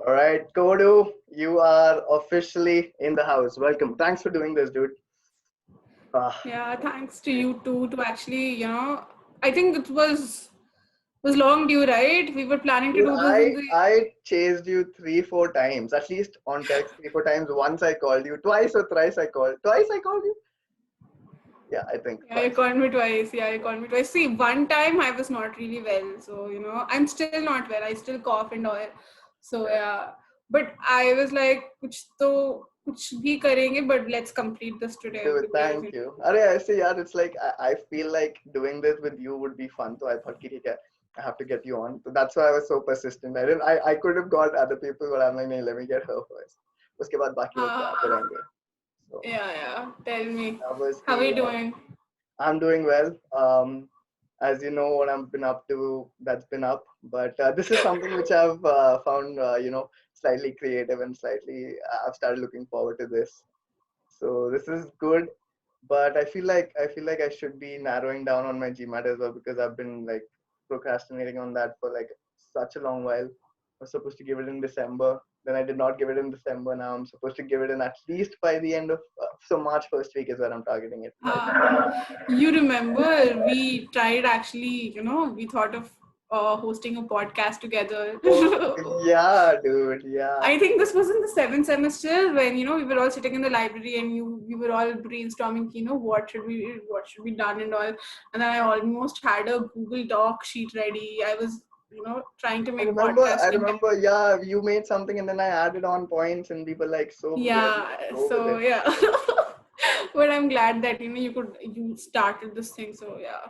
All right, Kodu, you are officially in the house. Welcome. Thanks for doing this, dude. Ah, Yeah, thanks to you too to actually, I think it was long due, right? We were planning to dude, do this in I the I chased you three, four times, at least on text, three, four times. Once I called you, twice or thrice I called. Twice I called you. Yeah, I think Yeah, you twice. called me twice. Yeah, you Yeah. called me twice. See, one time I was not really well, so I'm still not well. I still cough and all. So Yeah. yeah, but I was like, कुछ भी करेंगे, but let's complete this today Dude, because thank you. Arey, I see, yaar, it's like I feel like doing this with you would be fun. So I thought, ki, theek hai, I have to get you on. So that's why I was so persistent. I could have got other people, but I'm like, nee, let me get her first. उसके बाद बाकी लोग तो uh, आते रहेंगे. So yeah. Tell me, that was how are the. you doing? I'm doing well. As you know, what I've been up to, that's been up. But this is something which I've found, slightly creative and slightly. I've started looking forward to this. So this is good, but I feel like I should be narrowing down on my GMAT as well because I've been like procrastinating on that for like such a long while. I was supposed to give it in December, then I did not give it in December. Now I'm supposed to give it in at least by the end of so March first week is where I'm targeting it by. You remember we tried actually, we thought of hosting a podcast together. Oh yeah, dude, yeah. I think this was in the seventh semester when we were all sitting in the library and we were all brainstorming, what should be done and all. And then I almost had a Google Doc sheet ready. I was trying to I make remember, podcast I content. remember, yeah, you made something and then I added on points and we were like so ready to Yeah. go with So it. yeah. But I'm glad that you started this thing. So yeah.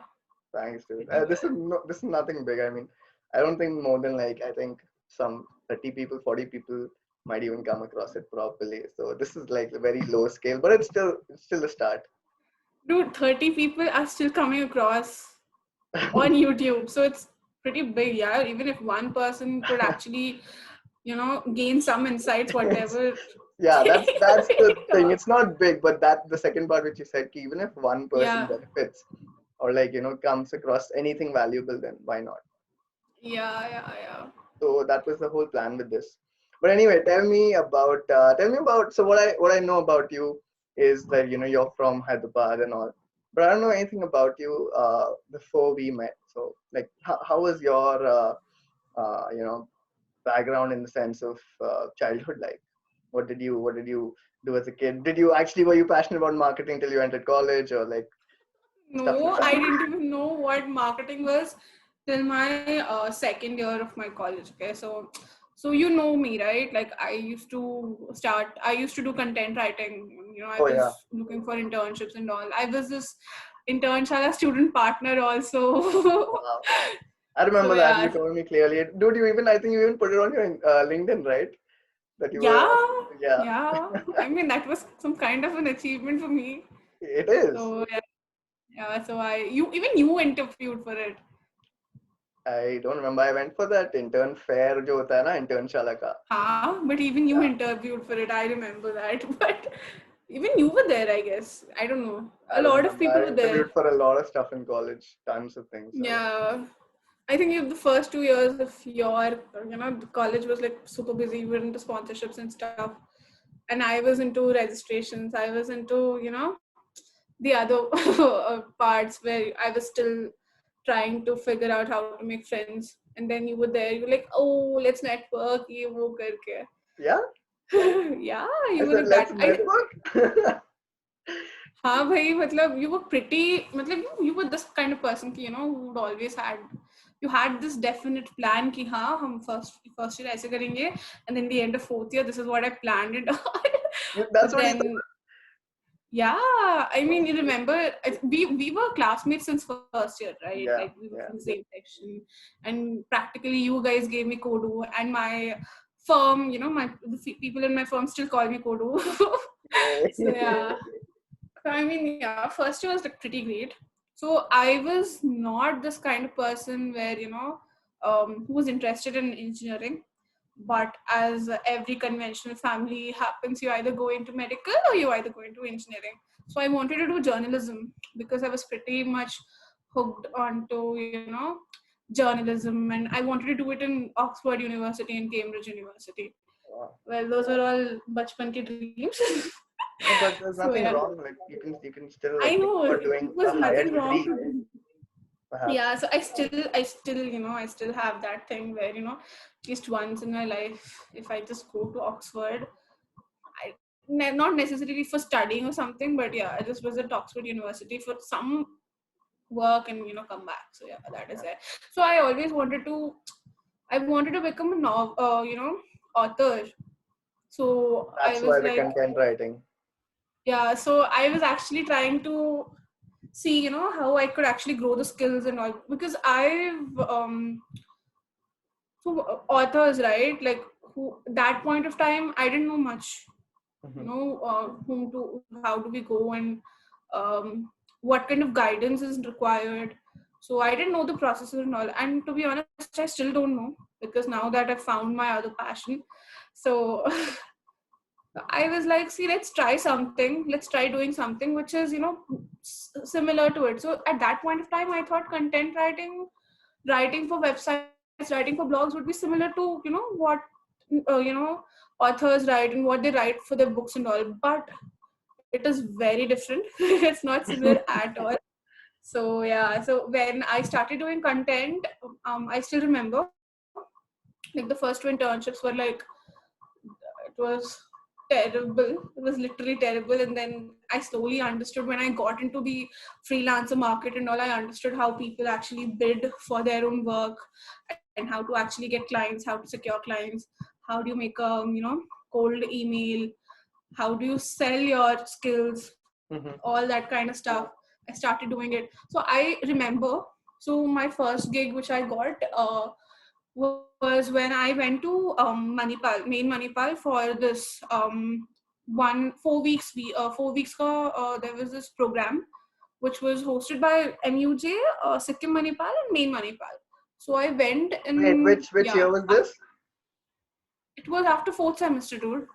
Thanks, dude. Pretty This is well. no, this is nothing big. I mean, I don't think more than like I think some 30 people, 40 people might even come across it properly. So this is like a very low scale, but it's still a start. Dude, 30 people are still coming across on YouTube. So it's pretty big, yeah. Even if one person could actually, gain some insights, It's, whatever. yeah, that's the thing. It's not big, but that the second part which you said, ki even if one person Yeah, benefits or like comes across anything valuable, then why not? yeah, yeah, yeah. So that was the whole plan with this. But anyway, tell me about. So what I know about you is that you're from Hyderabad and all, but I don't know anything about you before we met. So like, how was your background in the sense of childhood like? What did you do as a kid? Were you passionate about marketing till you entered college or like stuff like No, that? I didn't even know what marketing was till my second year of my college. Okay, so you know me, right? Like I used to do content writing. I Oh yeah. was looking for internships and all. I was this internshala student partner also. Wow. I So remember that you yeah, told me clearly. Dude, I think you even put it on your LinkedIn, right? That you were, yeah, yeah, yeah. I mean that was some kind of an achievement for me. it is. So yeah, yeah. So you interviewed for it. I don't remember. I went for that intern fair, जो होता है ना internship का. But even you Yeah, interviewed for it. I remember that. But even you were there, I guess. I don't know. I A don't lot of remember. people I were there. interviewed for a lot of stuff in college, tons of things. So yeah. Yeah. I think the first 2 years of your, the college was like super busy. You were into sponsorships and stuff. And I was into registrations. I was into, the other parts where I was still trying to figure out how to make friends. And then you were there. You were like, oh, let's network. Ye wo karke. Yeah, Yeah, I you were said like let's that. network. हाँ भाई मतलब you were pretty मतलब you were this kind of person कि who would always had this definite plan कि हाँ हम first year ऐसे करेंगे and then the end of fourth year this is what I planned it all. That's But what he said. then yeah, I mean you remember we were classmates since first year, right? Like Yeah, we were from yeah. the same section and practically you guys gave me Kodu and my firm, the people in my firm still call me Kodu. So yeah. So, I mean, yeah, first year was like pretty great. So I was not this kind of person where, who was interested in engineering. But as every conventional family happens, you either go into medical or you either go into engineering. So I wanted to do journalism because I was pretty much hooked onto, journalism, and I wanted to do it in Oxford University and Cambridge University. Wow. Well, those were all bachpan ke dreams. No, but there's So nothing yeah, wrong. Like you can still I like think know about it doing was a higher nothing wrong degree, to do. perhaps. Yeah, so I still I still have that thing where at least once in my life, if I just go to Oxford, not necessarily for studying or something, but yeah, I just visit Oxford University for some work and come back. So yeah, that is Yeah. it. So I wanted to become a author. So I That's was why the like, content writing. yeah, so I was actually trying to see how I could actually grow the skills and all, because I've so authors, right, like, who that point of time I didn't know much, Hmm. whom to how do we go, and what kind of guidance is required. So I didn't know the processes and all, and to be honest, I still don't know, because now that I've found my other passion. So I was like, see, let's try doing something which is similar to it. So at that point of time, I thought content writing for websites, writing for blogs would be similar to what authors write and what they write for their books and all, but it is very different. It's not similar at all. So yeah, so when I started doing content, I still remember, like, the first two internships were like, it was terrible. It was literally terrible. And then I slowly understood, when I got into the freelancer market and all, I understood how people actually bid for their own work, and how to actually get clients, how to secure clients, how do you make a cold email, how do you sell your skills, Hmm. all that kind of stuff. I started doing it. So I remember, so my first gig which I got was when I went to Manipal, main Manipal, for this 4 weeks. 4 weeks there was this program which was hosted by MUJ, Sikkim Manipal, and main Manipal. So I went Wait, in, which year yeah, was this? it was after fourth semester, dude.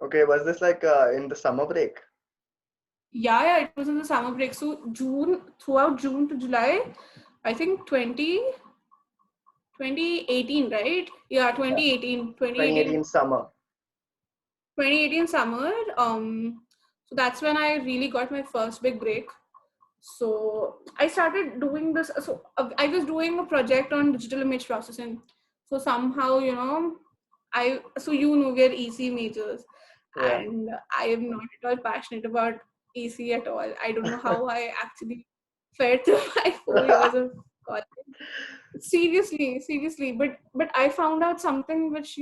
Okay, was this like in the summer break? Yeah, it was in the summer break. So throughout June to July, I think 2018, right? Yeah, Yeah. 2018 2018 summer. 2018 summer. So that's when I really got my first big break. So I started doing this. So I was doing a project on digital image processing. So somehow, we're EC majors, Yeah. and I am not at all passionate about EC at all. I don't know how I actually fared through my 4 years of college. Seriously, but I found out something which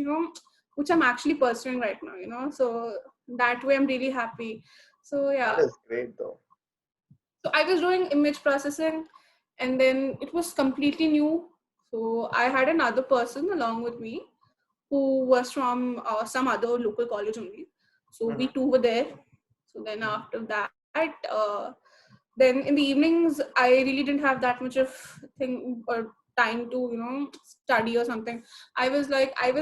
I'm actually pursuing right now. So that way I'm really happy. So That yeah, is great though. so I was doing image processing, and then it was completely new. So I had another person along with me who was from some other local college only. So we Hmm. two were there. So then Hmm. after that, then in the evenings, I really didn't have that much of thing or time to study or something. I was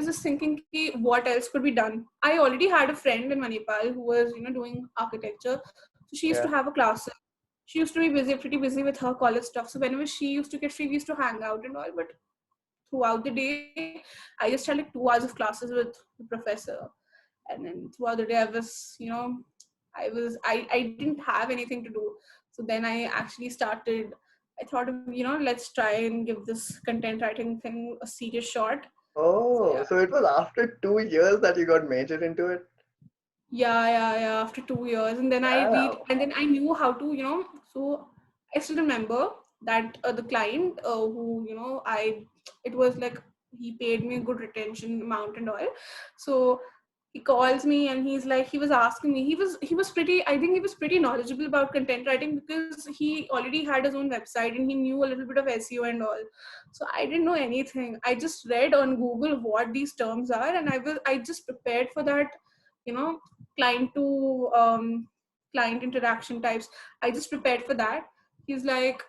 just thinking, what else could be done. I already had a friend in Manipal who was doing architecture, so she used to Yeah. have a class. She used to be pretty busy with her college stuff. So whenever she used to get free, we used to hang out and all. But throughout the day, I just had like 2 hours of classes with the professor, and then throughout the day, I didn't have anything to do. So then I actually started. I thought, let's try and give this content writing thing a serious shot. So Oh, yeah, so it was after 2 years that you got majored into it? yeah, after 2 years, and then Damn. I knew how to so I still remember that the client who I it was like, he paid me a good retention amount and all. So he calls me and he's like, he was asking me, he was pretty, I think he was pretty knowledgeable about content writing, because he already had his own website and he knew a little bit of SEO and all. So I didn't know anything. I just read on Google what these terms are, and I just prepared for that, you know client to client interaction types. I just prepared for that. He's like,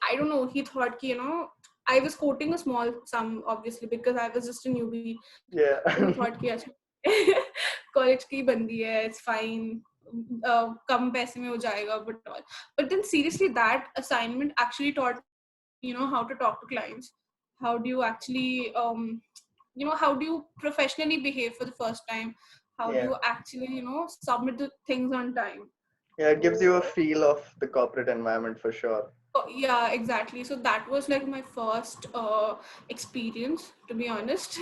I don't know, he thought I was quoting a small sum, obviously, because I was just a newbie. Yeah. So he thought कि अच्छा college की बंदी है, it's fine, कम पैसे में हो जाएगा, but then seriously, that assignment actually taught me how to talk to clients, how do you actually how do you professionally behave for the first time, how do Yeah. you actually submit the things on time. Yeah, it gives you a So feel of the corporate environment for sure. yeah, exactly. So that was like my first experience, to be honest.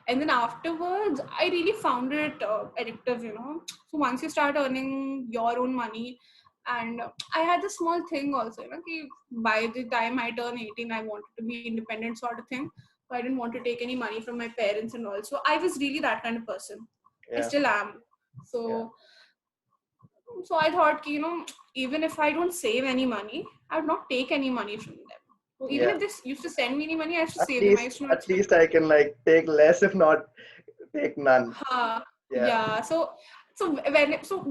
And then afterwards I really found it addictive. So once you start earning your own money, and I had this small thing also, ki by the time I turn 18 I wanted to be independent sort of thing. So I didn't want to take any money from my parents, and also I was really that kind of person. I Yeah. still am. Yeah. So I thought, even if I don't save any money, I would not take any money from them. So even Yeah. if they used to send me any money, I used to At save them. I least used to not at spend least I can like take less, if not take none. it. Yeah. Yeah. So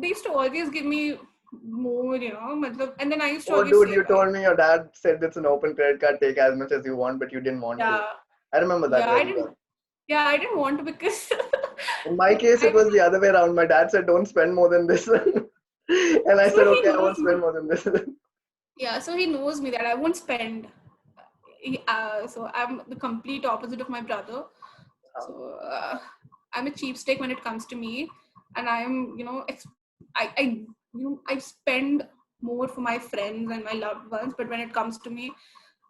they used to always give me more, and then I used to Oh, always dude, say, you told me your dad said it's an open credit card, take as much as you want, but you didn't want to. yeah, I remember that yeah, very well. I didn't want to because In my case, it I, was the other way around. My dad said, don't spend more than this. And I so said, he okay, I knows won't spend me. more than this. Yeah, so he knows me that I won't spend. So I'm the complete opposite of my brother. So I'm a cheapskate when it comes to me, and I am, I spend more for my friends and my loved ones. But when it comes to me,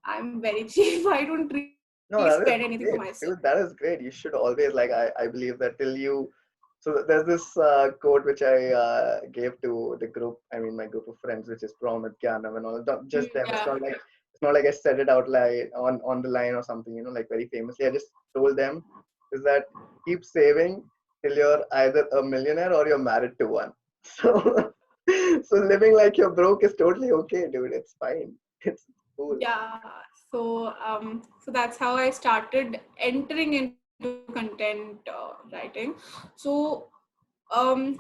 I'm very cheap. I don't really spend No, anything that for is myself. great. Dude, that is great. You should always, like, I believe that till you. So there's this quote which I gave to the group, I mean, my group of friends, which is Prom with Gyanam and all. Not just them. Yeah, It's not like I said it out like on the line or something, like very famously. I just told them is that keep saving till you're either a millionaire or you're married to one. So, so living like you're broke is totally okay, dude. It's fine. It's cool. yeah. So that's how I started entering into content writing. So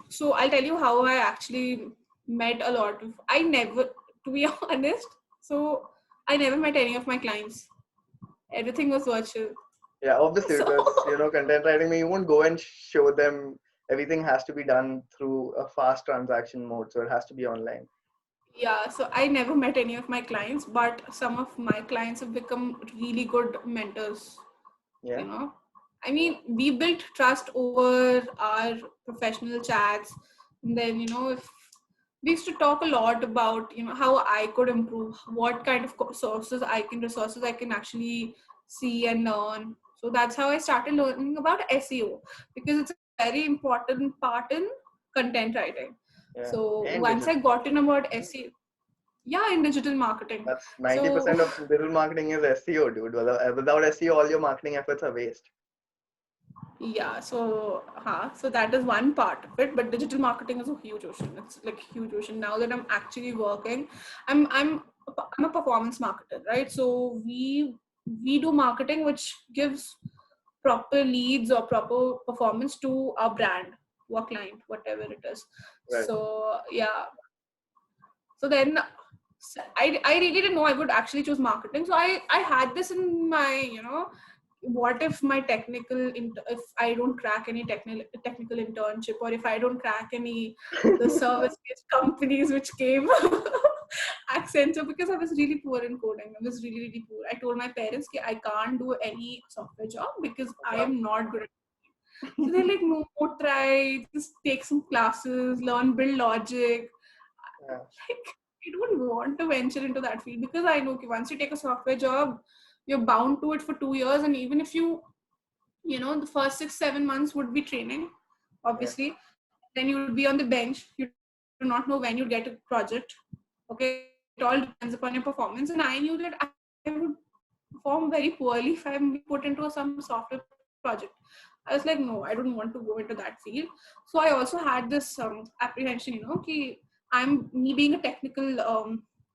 so I'll tell you how I actually met a lot of. I never, to be honest. So I never met any of my clients. Everything was virtual. Yeah, obviously, So because content writing, you won't go and show them. Everything has to be done through a fast transaction mode, so it has to be online. yeah, so I never met any of my clients, but some of my clients have become really good mentors. Yeah, you know I mean, we built trust over our professional chats, and then if we used to talk a lot about how I could improve, what kind of resources I can actually see and learn. So that's how I started learning about SEO, because it's a very important part in content writing. yeah, So and once I digital. got in about SEO, yeah, in digital marketing. That's So 90% of digital marketing is SEO, dude. Without SEO, all your marketing efforts are waste. yeah, so that is one part of it, but digital marketing is a huge ocean. It's like a huge ocean. Now that I'm actually working, I'm a performance marketer, right? So we do marketing which gives proper leads or proper performance to our brand, to our client, whatever it is. Right. So yeah, so then I really didn't know I would actually choose marketing. So I had this in my, what if my if I don't crack any technical internship, or if I don't crack any the service based companies which came Accenture, because I was really poor in coding. I was really, really poor. I told my parents that I can't do any software job because I Yeah. am not good at. So they're like, no, try, just take some classes, learn, build logic. Yeah. Like, I don't want to venture into that field, because I know once you take a software job, you're bound to it for 2 years. And even if the first 6-7 months would be training, Yeah. obviously, then you would be on the bench. You do not know when you'd get a project. Okay, it all depends upon your performance. And I knew that I would perform very poorly if I'm being put into some software project. I was like, no, I don't want to go into that field. So I also had this apprehension, me being a technical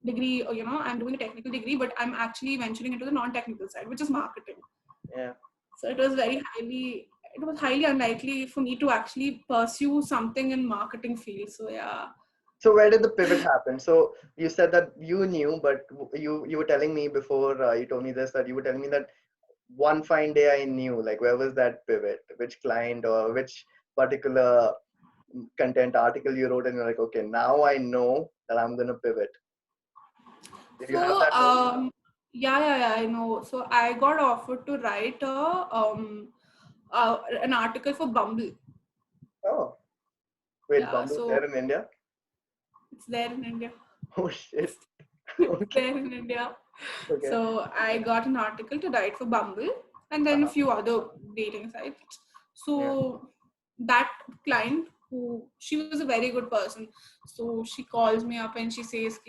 degree, I'm doing a technical degree, but I'm actually venturing into the non-technical side, which is marketing. Yeah. So it was highly unlikely for me to actually pursue something in marketing field. So yeah. So where did the pivot happen? So you said that you knew, but you were telling me before you told me this, that you were telling me that one fine day I knew. Like, where was that pivot? Which client or which particular content article you wrote, and you're like, okay, now I know that I'm gonna pivot. Did you have So that moment? Yeah, I know. So I got offered to write an article for Bumble. Oh, wait, Yeah, Bumble there so in India? it's there in India. Oh shit. It's Okay. there in India. Okay. So I got an article to write for Bumble and then a Uh-huh. few other dating sites. Yeah. So that client, who she was a very good person, so she calls me up and she says,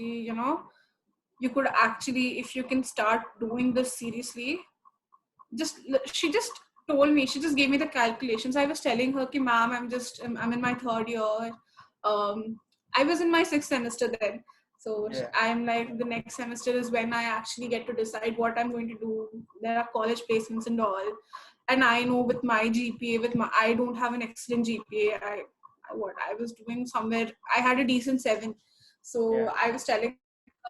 you could actually, if you can start doing this seriously, she just told me, she just gave me the calculations. I was telling her ki ma'am, I'm in my third year. I was in my sixth semester then. So Yeah. I'm like, the next semester is when I actually get to decide what I'm going to do. There are college placements and all, and I know with my GPA, I don't have an excellent GPA. What I was doing somewhere, I had a decent 7. Yeah. So I was telling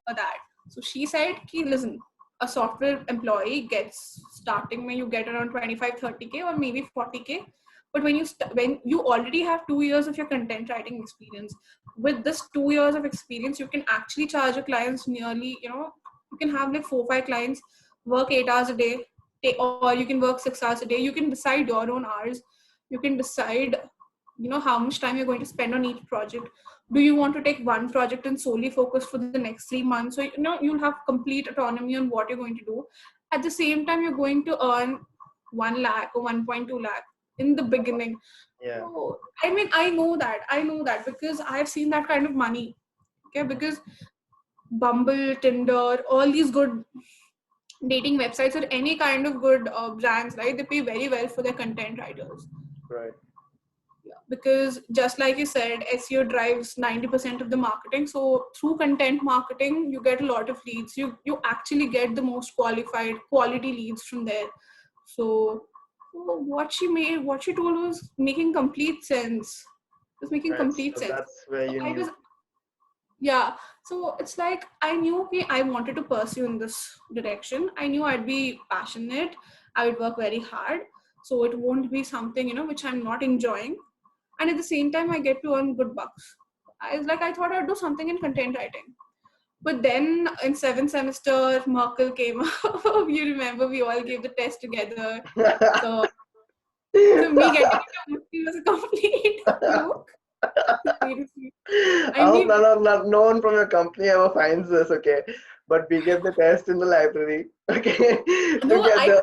her that. So she said ki listen, a software employee gets, starting when you get around 25-30K or maybe 40K, but when you already have 2 years of your content writing experience, with this 2 years of experience you can actually charge your clients nearly, you can have like 4-5 clients, work 8 hours a day, or you can work 6 hours a day. You can decide your own hours. You can decide, how much time you're going to spend on each project. Do you want to take one project and solely focus for the next 3 months? So you'll have complete autonomy on what you're going to do. At the same time, you're going to earn 1 lakh or 1.2 lakh in the beginning. Yeah. So I know that because I've seen that kind of money. Okay, Mhm. because Bumble, Tinder, all these good dating websites or any kind of good brands, right, they pay very well for their content writers. Right. Because just like you said, SEO drives 90% of the marketing. So through content marketing, you get a lot of leads. You actually get the most qualified quality leads from there. So what she told was making complete sense. It was making Right. complete So sense. that's where So you I knew. was, yeah. So it's like I knew, okay, I wanted to pursue in this direction. I knew I'd be passionate. I would work very hard. So it won't be something, which I'm not enjoying, and at the same time I get to earn good bucks. I thought I'd do something in content writing. But then in seventh semester, Merkel came up. You remember we all gave the test together. So me getting into Merkel was a complete fluke. Seriously. I I hope mean, no one from your company ever finds this, okay? But we gave the test in the library, okay, no, together.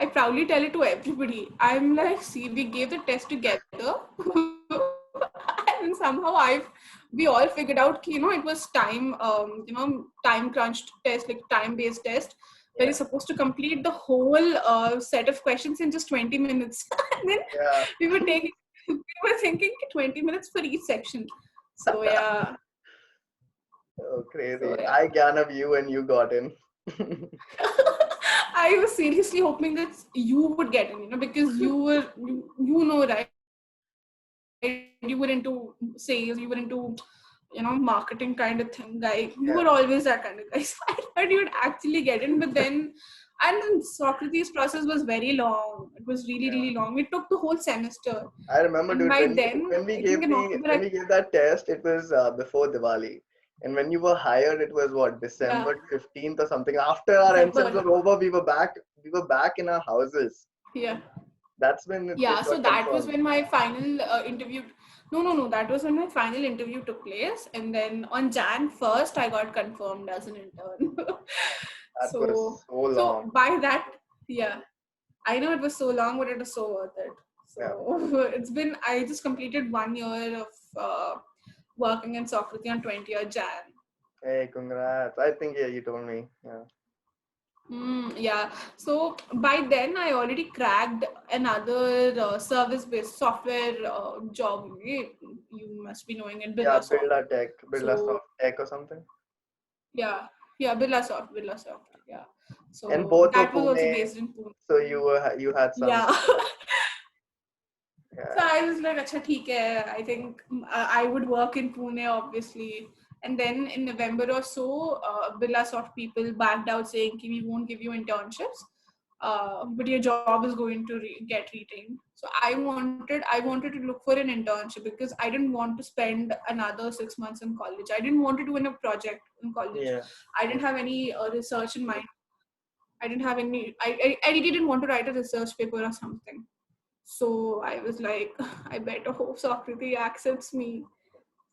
I proudly tell it to everybody. I'm like, see, we gave the test together, and somehow we all figured out, it was time crunched test, like time based test, where Yeah, you're supposed to complete the whole set of questions in just 20 minutes. And then yeah. we were taking, we were thinking 20 minutes for each section. So yeah, Oh, so crazy. yeah. I Ganav you and you got in. I was seriously hoping that you would get in, because right? You were into sales, you were into, marketing kind of thing guy. You were always that kind of guy. So I thought you would actually get in, and then Socrates process was very long. It was really, really Yeah. long. It took the whole semester. I remember, And dude, by then, when we I think gave in the October, when we gave that test, it was before Diwali, and when you were hired, it was what, yeah, December 15th or something. After our exams December, were over, we were back. We were back in our houses. yeah. That's when it Yeah, so got that was confirmed. when my final interview. No. That was when my final interview took place, and then on Jan 1st, I got confirmed as an intern. That was so, so long. so by that, yeah, I know it was so long, but it was so worth it. Yeah. So I just completed 1 year of working in Socrates on 20th Jan. Hey, congrats. I think, yeah, you told me. Yeah. Yeah. So by then, I already cracked another service-based software job. You must be knowing it, Yeah, Birlasoft. Birla So Soft Tech or something. yeah, yeah, Birlasoft. Yeah. And So both were that was also Pune, based in Pune. so you had some. Yeah. So Yeah. I was like, "Acha, theek hai." I think I would work in Pune, obviously. And then in November or so, Birlasoft people backed out saying, "Ki we won't give you internships." but your job is going to get retained. So I wanted to look for an internship because I didn't want to spend another 6 months in college. I didn't want to do a project in college. Yeah. I didn't have any research in mind. I didn't have any. I really didn't want to write a research paper or something. So I was like, I better hope Socrates accepts me.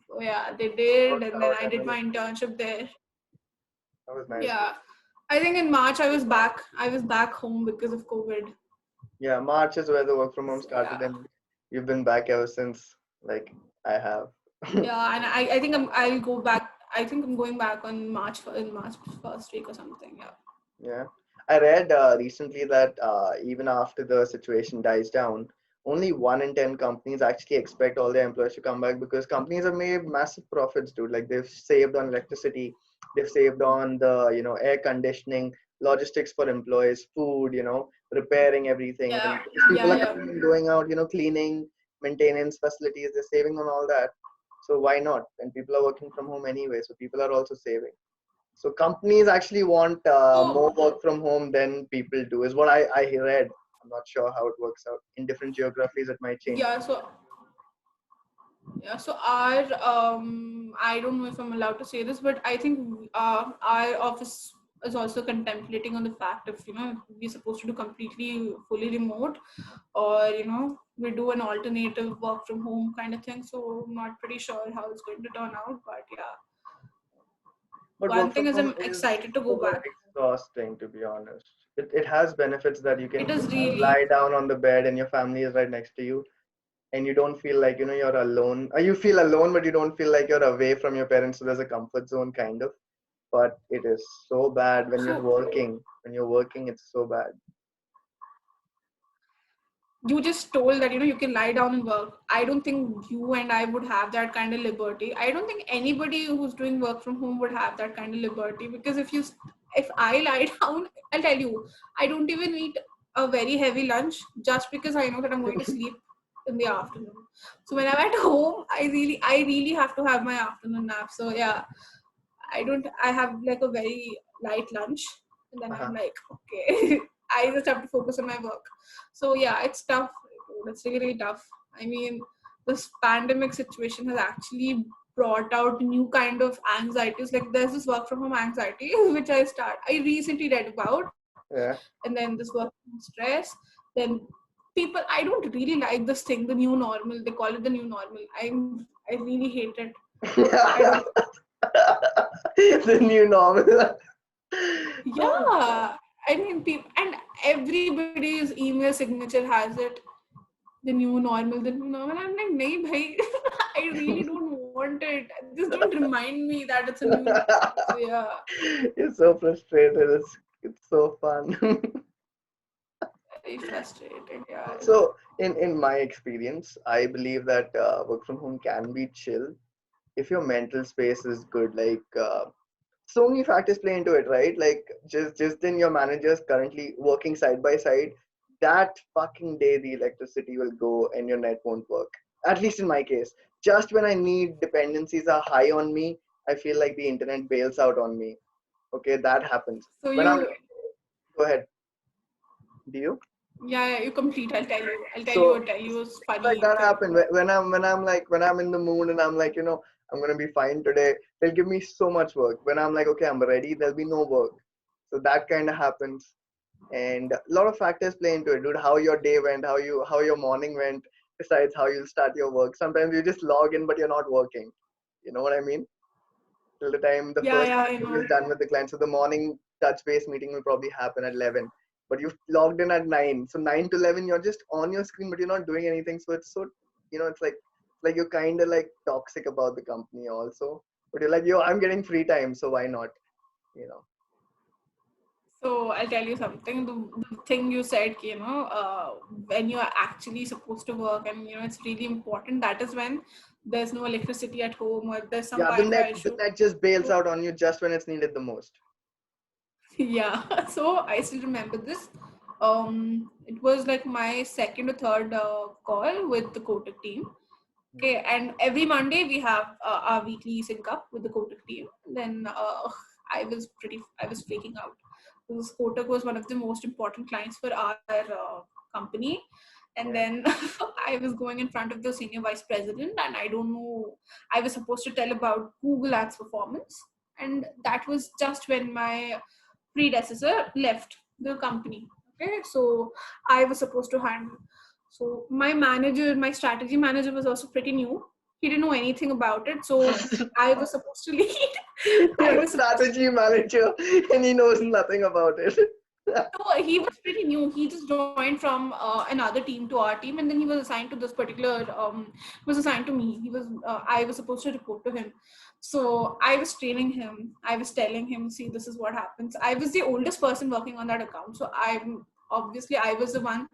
So yeah, they did, Worked and then out I and did my everything. internship there. That was nice. Yeah, I think in March I was back. I was back home because of COVID. Yeah, March is where the work from home So started, yeah, and you've been back ever since. Like I have. yeah, and I think I'll go back. I think I'm going back on March first week or something. Yeah. Yeah. I read recently that even after the situation dies down, only 1 in 10 companies actually expect all their employees to come back because companies have made massive profits, dude. Like they've saved on electricity, they've saved on the, air conditioning, logistics for employees, food, repairing everything. And Yeah, because people are yeah, coming and going out, cleaning, maintenance facilities, they're saving on all that. So why not? And people are working from home anyway, so people are also saving. So companies actually want so more work from home than people do, is what I read. I'm not sure how it works out. In different geographies, it might change. yeah, so yeah, so our I don't know if I'm allowed to say this, but I think our office is also contemplating on the fact if we're supposed to do completely fully remote, or we do an alternative work from home kind of thing. So I'm not pretty sure how it's going to turn out, but yeah, But one work thing from is home I'm is excited to go so back. exhausting, to be honest. It has benefits that you It can is really. lie down on the bed and your family is right next to you, and you don't feel like you're alone. You feel alone, but you don't feel like you're away from your parents. So there's a comfort zone, kind of. But it is so bad when you're So working. When you're working, it's so bad. you just told that you can lie down and work. I don't think you and I would have that kind of liberty. I don't think anybody who's doing work from home would have that kind of liberty, because if I lie down, I'll tell you, I don't even eat a very heavy lunch just because I know that I'm going to sleep in the afternoon. So when I'm at home, I really have to have my afternoon nap. So yeah, I have like a very light lunch, and then I'm Uh-huh. like, okay, I just have to focus on my work. So yeah, it's tough. It's really, really tough. I mean, this pandemic situation has actually brought out new kind of anxieties. Like there's this work from home anxiety, which I recently read about, Yeah. and then this work from home stress. Then people, I don't really like this thing, the new normal. They call it the new normal. I really hate it. I don't. The new normal. Yeah, I mean, people, and everybody's email signature has it. The new normal, the new normal. I'm like, nahi, bhai. I really don't want it. Just don't remind me that it's a new normal. So yeah, You're so frustrated. It's so fun. very frustrating. Yeah. So, in my experience, I believe that work from home can be chill if your mental space is good. Like, so many factors play into it, right? Like, just in your managers currently working side by side, that fucking day the electricity will go and your net won't work. At least in my case, just when I need dependencies are high on me, I feel like the internet bails out on me. Okay, that happens So when I'm. you, Go ahead. Do you? yeah, yeah, you complete. I'll tell you. I'll tell you. So I'll tell you a things like funny that thing. happen when I'm in the mood and I'm like, I'm gonna be fine today. They'll give me so much work. When I'm like, okay, I'm ready, there'll be no work. So that kind of happens, and a lot of factors play into it, dude. How your day went, how your morning went, decides how you'll start your work. Sometimes you just log in, but you're not working. You know what I mean? Till the time the Yeah, first yeah, I meeting know. is done with the client. So the morning touch base meeting will probably happen at 11, but you've logged in at 9. So 9 to 11, you're just on your screen, but you're not doing anything. So it's so, it's like you're kind of like toxic about the company also. But you're like, yo, I'm getting free time, so why not? You know. So I'll tell you something. The thing you said, when you're actually supposed to work, and it's really important. That is when there's no electricity at home, or there's some Yeah, the Wi-Fi net the issue. net just bails So, out on you just when it's needed the most. yeah. So I still remember this. It was like my second or third call with the Kotak team. Okay, and every Monday we have our weekly sync up with the Kotak team. Then I was freaking out. because Kotak was one of the most important clients for our company. And Yeah. then I was going in front of the senior vice president, and I don't know, I was supposed to tell about Google Ads performance. And that was just when my predecessor left the company. Okay, so I was supposed to handle. So my manager, my strategy manager, was also pretty new. He didn't know anything about it. So I was supposed to lead. I You're a was supposed strategy manager and he knows nothing about it. No, he was pretty new. He just joined from another team to our team, and then he was assigned to this particular. Was assigned to me. He was. I was supposed to report to him. So I was training him. I was telling him, "See, this is what happens." I was the oldest person working on that account, so I was the one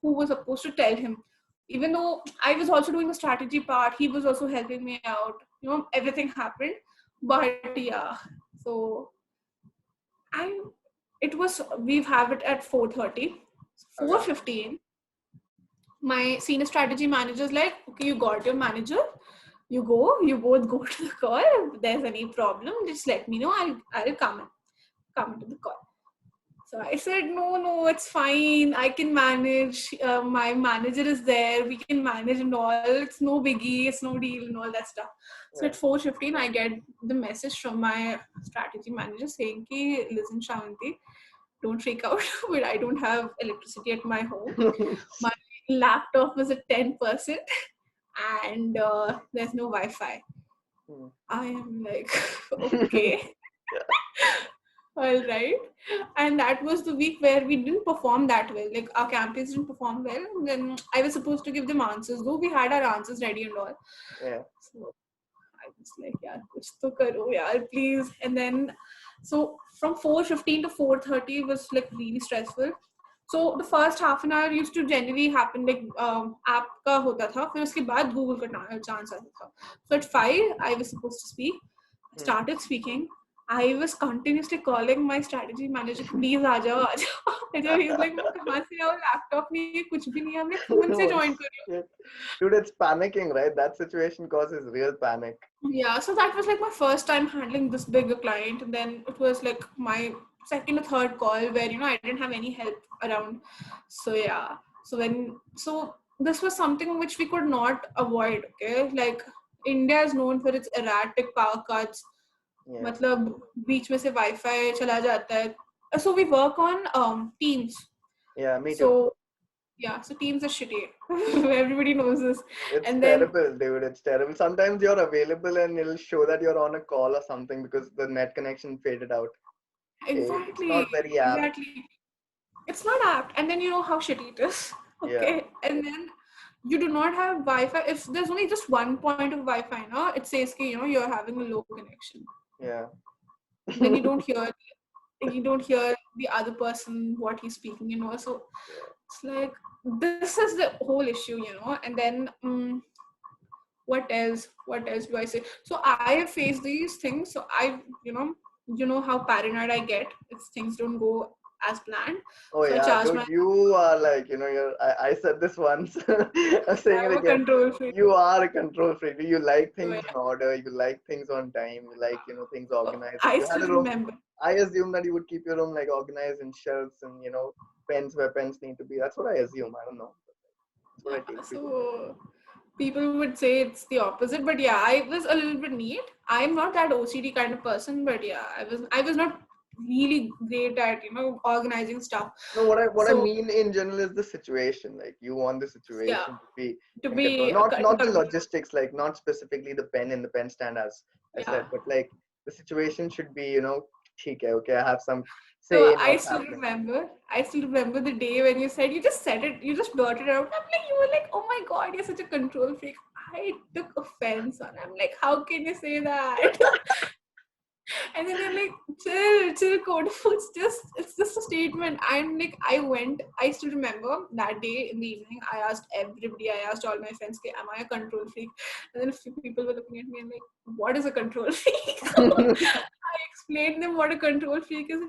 who was supposed to tell him. Even though I was also doing the strategy part, he was also helping me out. Everything happened, but yeah. So I it was we have it at 4:30. Okay. 4:15, my senior strategy manager is like, okay, you got your manager. You both go to the call. If there's any problem, just let me know. I'll come to the call. So I said, no, it's fine. I can manage. My manager is there. We can manage and all. It's no biggie. It's no deal and all that stuff. So Yeah. at 4:15, I get the message from my strategy manager saying, "Ki, listen, Sravanthi, don't freak out, but I don't have electricity at my home. My laptop was at 10%, and there's no Wi-Fi." I am like, okay. All right. And that was the week where we didn't perform that well. Like our campaigns didn't perform well. And then I was supposed to give them answers, though we had our answers ready and all. Yeah. So I was like, yaar, kuch to karo, yaar, please. And then, so from 4:15 to 4:30 was like really stressful. So the first half an hour used to generally happen like app का होता था, फिर उसके बाद Google का chance आता था. So at 5 I was supposed to speak. I started speaking. I was continuously calling my strategy manager, please आ जाओ आ जाओ. And then he's like, मैं कहाँ से आऊँ, laptop नहीं है, कुछ भी नहीं है, मैं phone से Oh, join कर रही हूँ. shit. Dude, it's panicking, right? That situation causes real panic. Yeah, so that was like my first time handling this bigger client, and then it was like my second or third call where I didn't have any help around. So yeah, so this was something which we could not avoid. Okay, like India is known for its erratic power cuts. Yeah. मतलब बीच में से Wi-Fi चला जाता है. So we work on Teams. Yeah, me too. So yeah, so Teams are shitty. Everybody knows this. It's And then terrible, dude. It's terrible. Sometimes you're available and it'll show that you're on a call or something because the net connection faded out. It's exactly, not very apt. exactly. It's not apt. And then you know how shitty it is. Yeah. Okay. And then you do not have Wi-Fi. If there's only just one point of Wi-Fi now, it says ki, you're having a low connection. Yeah. Then you don't hear the other person what he's speaking, So it's like this is the whole issue. And then what else do I say? So I have faced these things. So I how paranoid I get if things don't go as planned. Oh So I yeah, charge dude, my you are like, I said this once. I'm saying it I'm a again. control freak. You are a control freak. You like So things yeah, in order. You like things on time. You like, things organized. If I you had still a room, remember. I assume that you would keep your room like organized in shelves and, pens where pens need to be. That's what I assume. I don't know. That's what I take for you. So people would say it's the opposite, but yeah, I was a little bit neat. I'm not that OCD kind of person, but yeah, I was not really great at organizing stuff. No, what I So mean in general is the situation. Like you want the yeah, situation to be to in control. be Not the control. logistics, like not specifically the pen in the pen stand as I Yeah. said, but like the situation should be, okay, okay, I have some So say in I what's still happening. remember. I still remember the day when you just said it. You just blurted it out. I'm like, you were like, oh my god, you're such a control freak. I took offense on. I'm like, how can you say that? And then you're like, chill, Kodu. It's just a statement. I'm like, I still remember that day in the evening, I asked everybody, I asked all my friends, am I a control freak? And then a few people were looking at me and like, what is a control freak? I explained them what a control freak is.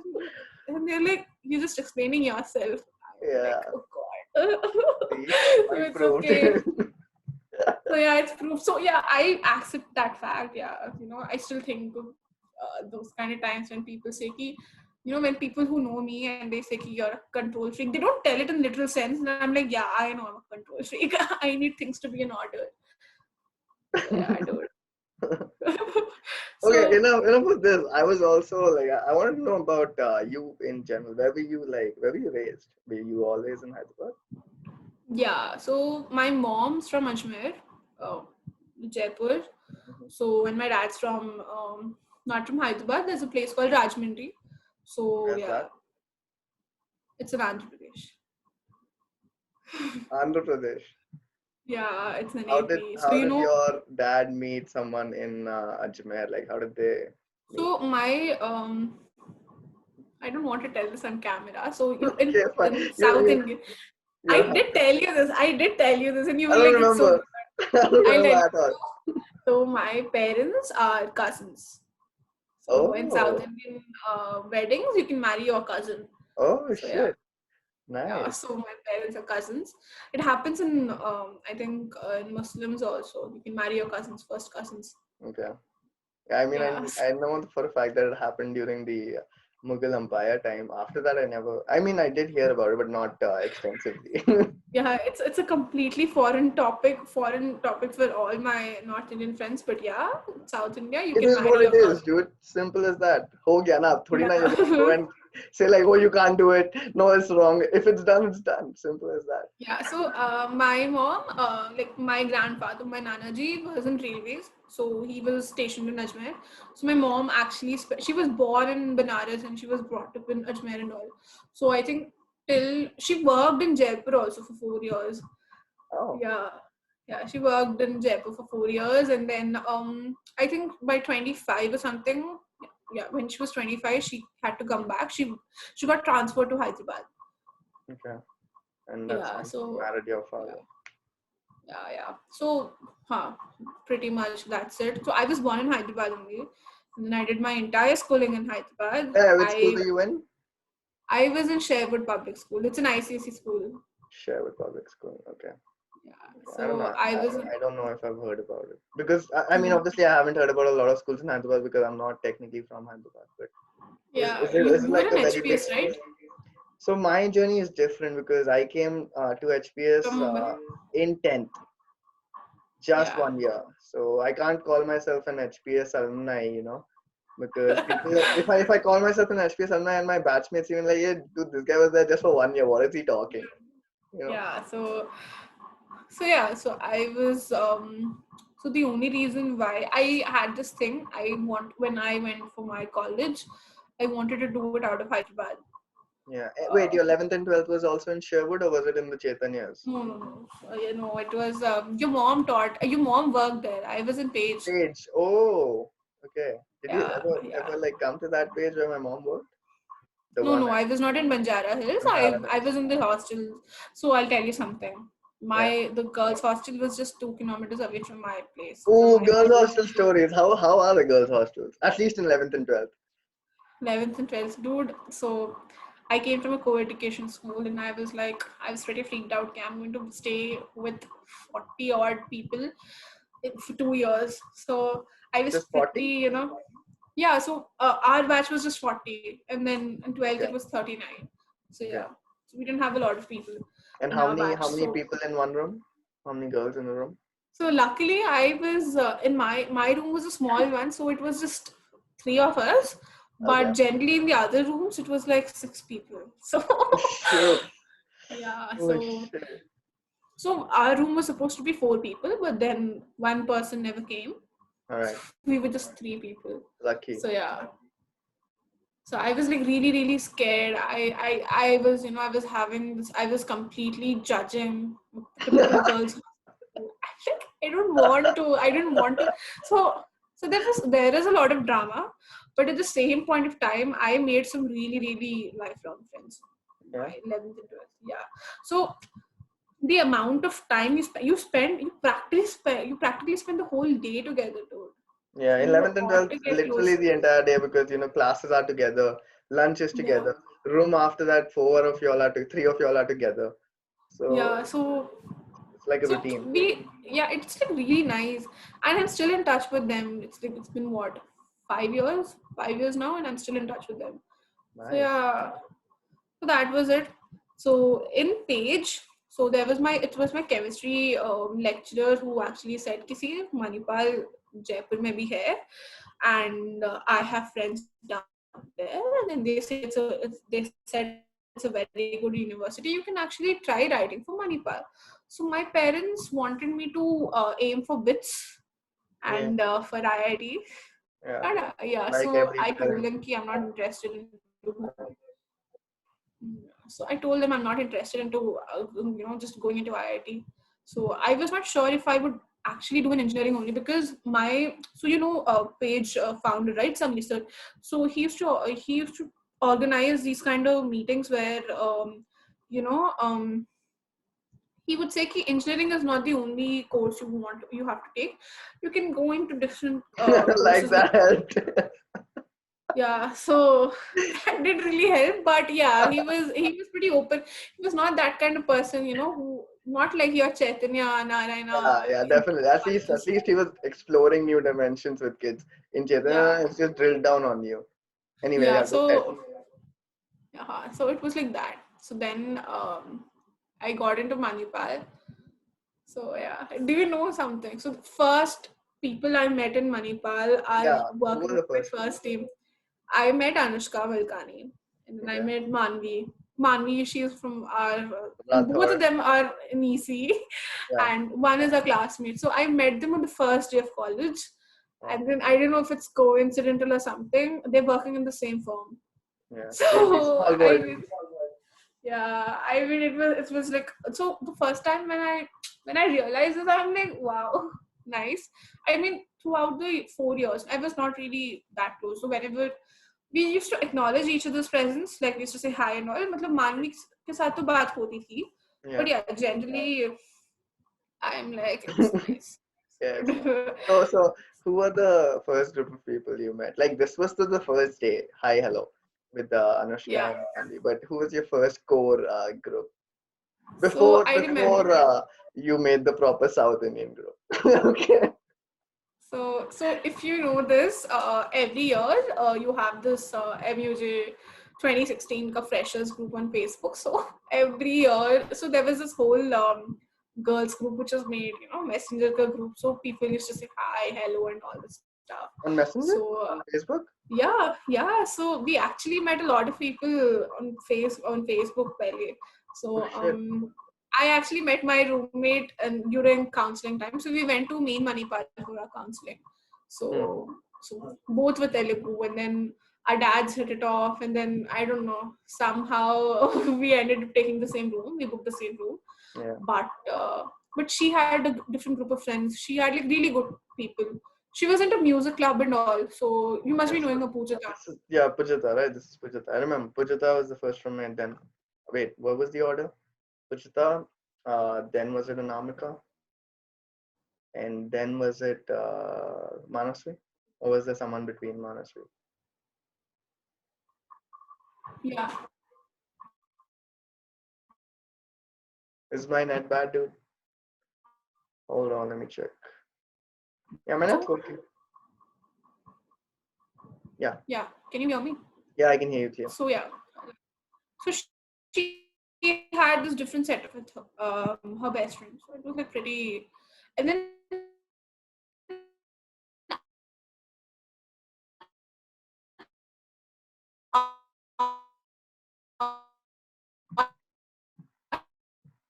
And they're like, you're just explaining yourself. I'm like, Yeah, oh God. see, So I it's proved. okay. So yeah, it's proof. So yeah, I accept that fact. Yeah, I still think of those kind of times when people say, "Ki when people who know me and they say you're a control freak, they don't tell it in literal sense. And I'm like, yeah, I know I'm a control freak. I need things to be in order. So yeah, I do it. Okay, So enough of this. I was also like, I wanted to know about you in general. Where were you raised? Were you always in Hyderabad? yeah, so my mom's from Ajmer, uh, Jaipur. Mhm. So and my dad's from not from Hyderabad. There's a place called Rajahmundry. So Where's yeah, that? it's in Andhra Pradesh. Andhra Pradesh. Yeah, it's in How did AP. So how did your dad meet someone in Ajmer? Like, how did they meet? so my I don't want to tell this on camera. So Okay, fine. in You South you India, you're I happy. did tell you this. I did tell you this, and you I were don't like, "It's so remember. good." I don't I'll remember tell you. at all. So my parents are cousins. So in South Oh, Indian weddings, you can marry your cousin. oh So yeah, shit. yeah. Nice. So my parents are cousins. It happens in I think in Muslims also. You can marry your cousins, first cousins. Okay. I mean, Yeah. I know for a fact that it happened during the Mughal Empire time. After that, I never. I mean, I did hear about it, but not extensively. Yeah, it's a completely foreign topic for all my North Indian friends. But yeah, South India, you It can is what marry it your is, cousin. dude. Simple as that. Ho gaya na. Thodi na you're gonna go Yeah. and say like, oh, you can't do it. No, it's wrong. If it's done, it's done. Simple as that. Yeah, so my mom, like my grandfather, my Nanaji was in railways, so he was stationed in Ajmer. So my mom actually, she was born in Banaras and she was brought up in Ajmer and all. So I think till she worked in Jaipur also for 4 years. Oh, Yeah, yeah, she worked in Jaipur for 4 years, and then I think by 25 or something, yeah, when she was 25, she had to come back. She got transferred to Hyderabad. okay. And that's Yeah, when she so married your yeah. father. Yeah. So, pretty much that's it. So I was born in Hyderabad only, and then I did my entire schooling in Hyderabad. Yeah, which school I were you in? I was in Sherwood Public School. It's an ICSE school. Sherwood Public School. Okay. Yeah. I don't So know. I was. I don't know if I've heard about it because I mean, Mhm. obviously, I haven't heard about a lot of schools in Hyderabad because I'm not technically from Hyderabad. But Yeah, is it you were like in a very big HPS, school? right? So my journey is different because I came to HPS From in 10th, just yeah. 1 year. So I can't call myself an HPS alumni, because people, if I call myself an HPS alumni and my batchmates even like, yeah, dude, this guy was there just for 1 year. What is he talking? You know? Yeah. So yeah. So I was. So the only reason why I had this thing, when I went for my college, I wanted to do it out of Hyderabad. Yeah. Wait, Uh, your 11th and 12th was also in Sherwood or was it in the Chaitanyas? No. It was your mom taught. Your mom worked there. I was in Page. Page. Oh, okay. Did you Yeah, ever yeah. like come to that page where my mom worked? The No, one no, at I was not in Banjara Hills. Banjara I Hills. was in the hostel. So I'll tell you something. Yeah. The girls' hostel was just 2 kilometers away from my place, from Oh, my girls' home. hostel stories. How are the girls' hostels? At least in 11th and 12th. 11th and 12th, dude. So I came from a co-education school, and I was pretty freaked out. Okay, I'm going to stay with 40 odd people for 2 years. So I was Just pretty, 40? yeah. So our batch was just 40, and then in 12th it Okay. was 39. So Okay. yeah, so we didn't have a lot of people And in our batch. how many people in one room? How many girls in the room? So luckily I was in my room was a small one, so it was just three of us. Okay. But generally in the other rooms it was like six people. So Oh shit. yeah, Oh shit. so our room was supposed to be four people, but then one person never came. All right. We were just three people. Lucky. So yeah. So I was like really, really scared. I was, I was having this, I was completely judging typical girls. Like, I didn't want to. So, there is a lot of drama, but at the same point of time, I made some really, really lifelong friends. Yeah. My 11th and 12th, yeah. So the amount of time you practically spend the whole day together, dude. Yeah. So In you 11th and ought 12th, to get literally close. the entire day because classes are together, lunch is Yeah. together. Room after that, three of y'all are together. So Yeah. it's like a So routine. it's like really nice, and I'm still in touch with them. It's been what 5 years now, and I'm still in touch with them. So Nice. yeah, so that was it. So in Page, so it was my chemistry lecturer who actually said, "Kisi Manipal Jaipur mein bhi hai, and I have friends down there." And then they say they said it's a very good university. You can actually try writing for Manipal. So my parents wanted me to aim for BITS and for Yeah. IIT. And Yeah. yeah, so Like I every told them parent. ki I'm not interested into. So I told them I'm not interested into just going into IIT. So I was not sure if I would actually do an engineering only, because Page founder, right, Samni sir. So he used to organize these kind of meetings where you know he would say ki engineering is not the only course you have to take. You can go into different Like courses. that. Yeah, so that did really help. But yeah, he was pretty open. He was not that kind of person, who, not like your Chaitanya Yeah, Narayana. yeah, definitely. At least he was exploring new dimensions with kids. In Yeah, Chaitanya, it's just drilled down on you. Anyway, yeah. yeah, go ahead. So it was like that. So then I got into Manipal. So yeah, do you know something? So the first people I met in Manipal are Yeah, who working was with the my first one? first team. I met Anushka Valkani, and then I Okay. met Manvi. Manvi, she's from and both of Rathore. them are in EC, Yeah. and one is a classmate. So I met them on the first day of college, Wow. and then I don't know if it's coincidental or something. They're working in the same firm. Yeah. Crazy. So Small world. it was like, so the first time when I realized this, I'm like, wow, nice. I mean, throughout the 4 years, I was not really that close. So whenever we used to acknowledge each other's presence, like we used to say hi and all. मतलब मानवी के साथ तो बात होती थी, but Yeah. yeah, generally I'm like, it's nice, Yeah, it's it's nice. good. So who were the first group of people you met? Like this was the first day. Hi, hello, with Yeah. Anushka and Andy. But who was your first core group So before I remember. before you made the proper South Indian group? Okay. So if you know this, every year you have this MUJ 2016 ka freshers group on Facebook. So every year, so there was this whole girls group which was made, messenger ka group. So people used to say hi, hello, and all this stuff. On So Messenger? On Facebook? yeah. So we actually met a lot of people on Facebook pehle. Oh So shit. I actually met my roommate and during counseling time. So we went to main Manipal for our counseling. Hmm. So both were Telugu, and then our dads hit it off, and then I don't know, somehow we ended up taking the same room. We booked the same room, Yeah. but she had a different group of friends. She had like really good people. She was into music club and all. So you must be Yes. knowing a Pujata. Yeah, Pujata, right? This is Pujata. I remember Pujata was the first from me, and then wait, what was the order? Pujata, then was it Anamika, and then was it Manasvi, or was there someone between Manasvi? Yeah. Is my net bad, dude? Hold on, let me check. Yeah, my net's So working. Yeah, yeah, can you hear me? yeah, I can hear you clear. So yeah, so she had this different setup with her best friend. So it was like pretty. And then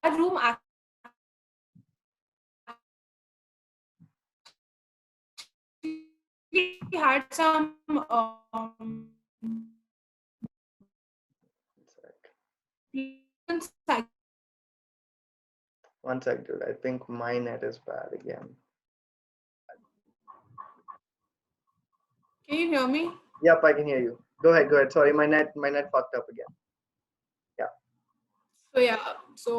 our room actually had some One sec, psychology. one sec, dude. I think my net is bad again. Can you hear me? Yep, I can hear you. Go ahead, go ahead. Sorry, my net fucked up again. Yeah. So yeah, so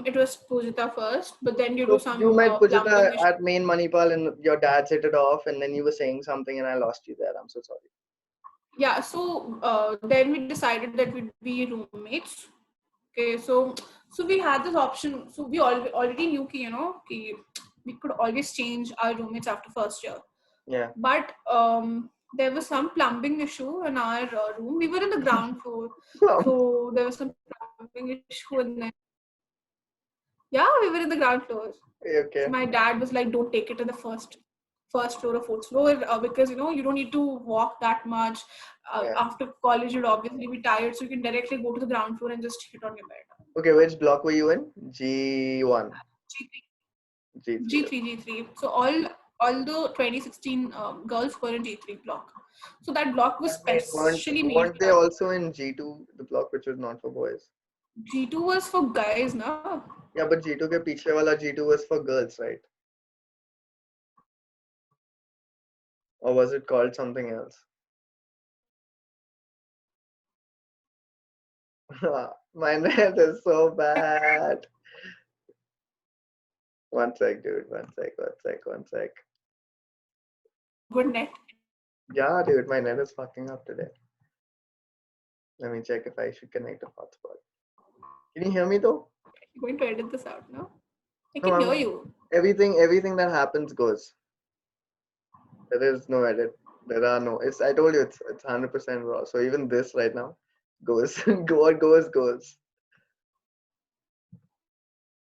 it was Pujita first, but then due to So you some met plumbing Pujata issue, at main Manipal, and your dad hit it off, and then you were saying something, and I lost you there. I'm so sorry. yeah. So then we decided that we'd be roommates. Okay, so we had this option. So we already knew ki we could always change our roommates after first year. Yeah. But there was some plumbing issue in our room. We were in the ground floor, Plum. so there was some plumbing issue in there. Yeah, we were in the ground floor. So Okay. my dad was like, "Don't take it to the first floor or fourth floor because you don't need to walk that much. Yeah. After college, you'd obviously be tired, so you can directly go to the ground floor and just hit on your bed." Okay, which block were you in? G1, G3, G3. G3. So all the 2016 girls were in G3 block. So that block was Wait, weren't specially made weren't for they that. also in G2, the block which was not for boys? G2 was for guys, na? Yeah, but G2 के पीछे वाला G2 was for girls, right? Or was it called something else? My net is so bad. One sec, dude. One sec. Good net. Yeah, dude, my net is fucking up today. Let me check if I should connect a hotspot. Can you hear me though? You're going to edit this out, no? I No, can hear you. everything that happens goes. There is no edit. There are no. It's I told you it's 100% raw. So even this right now goes. What goes.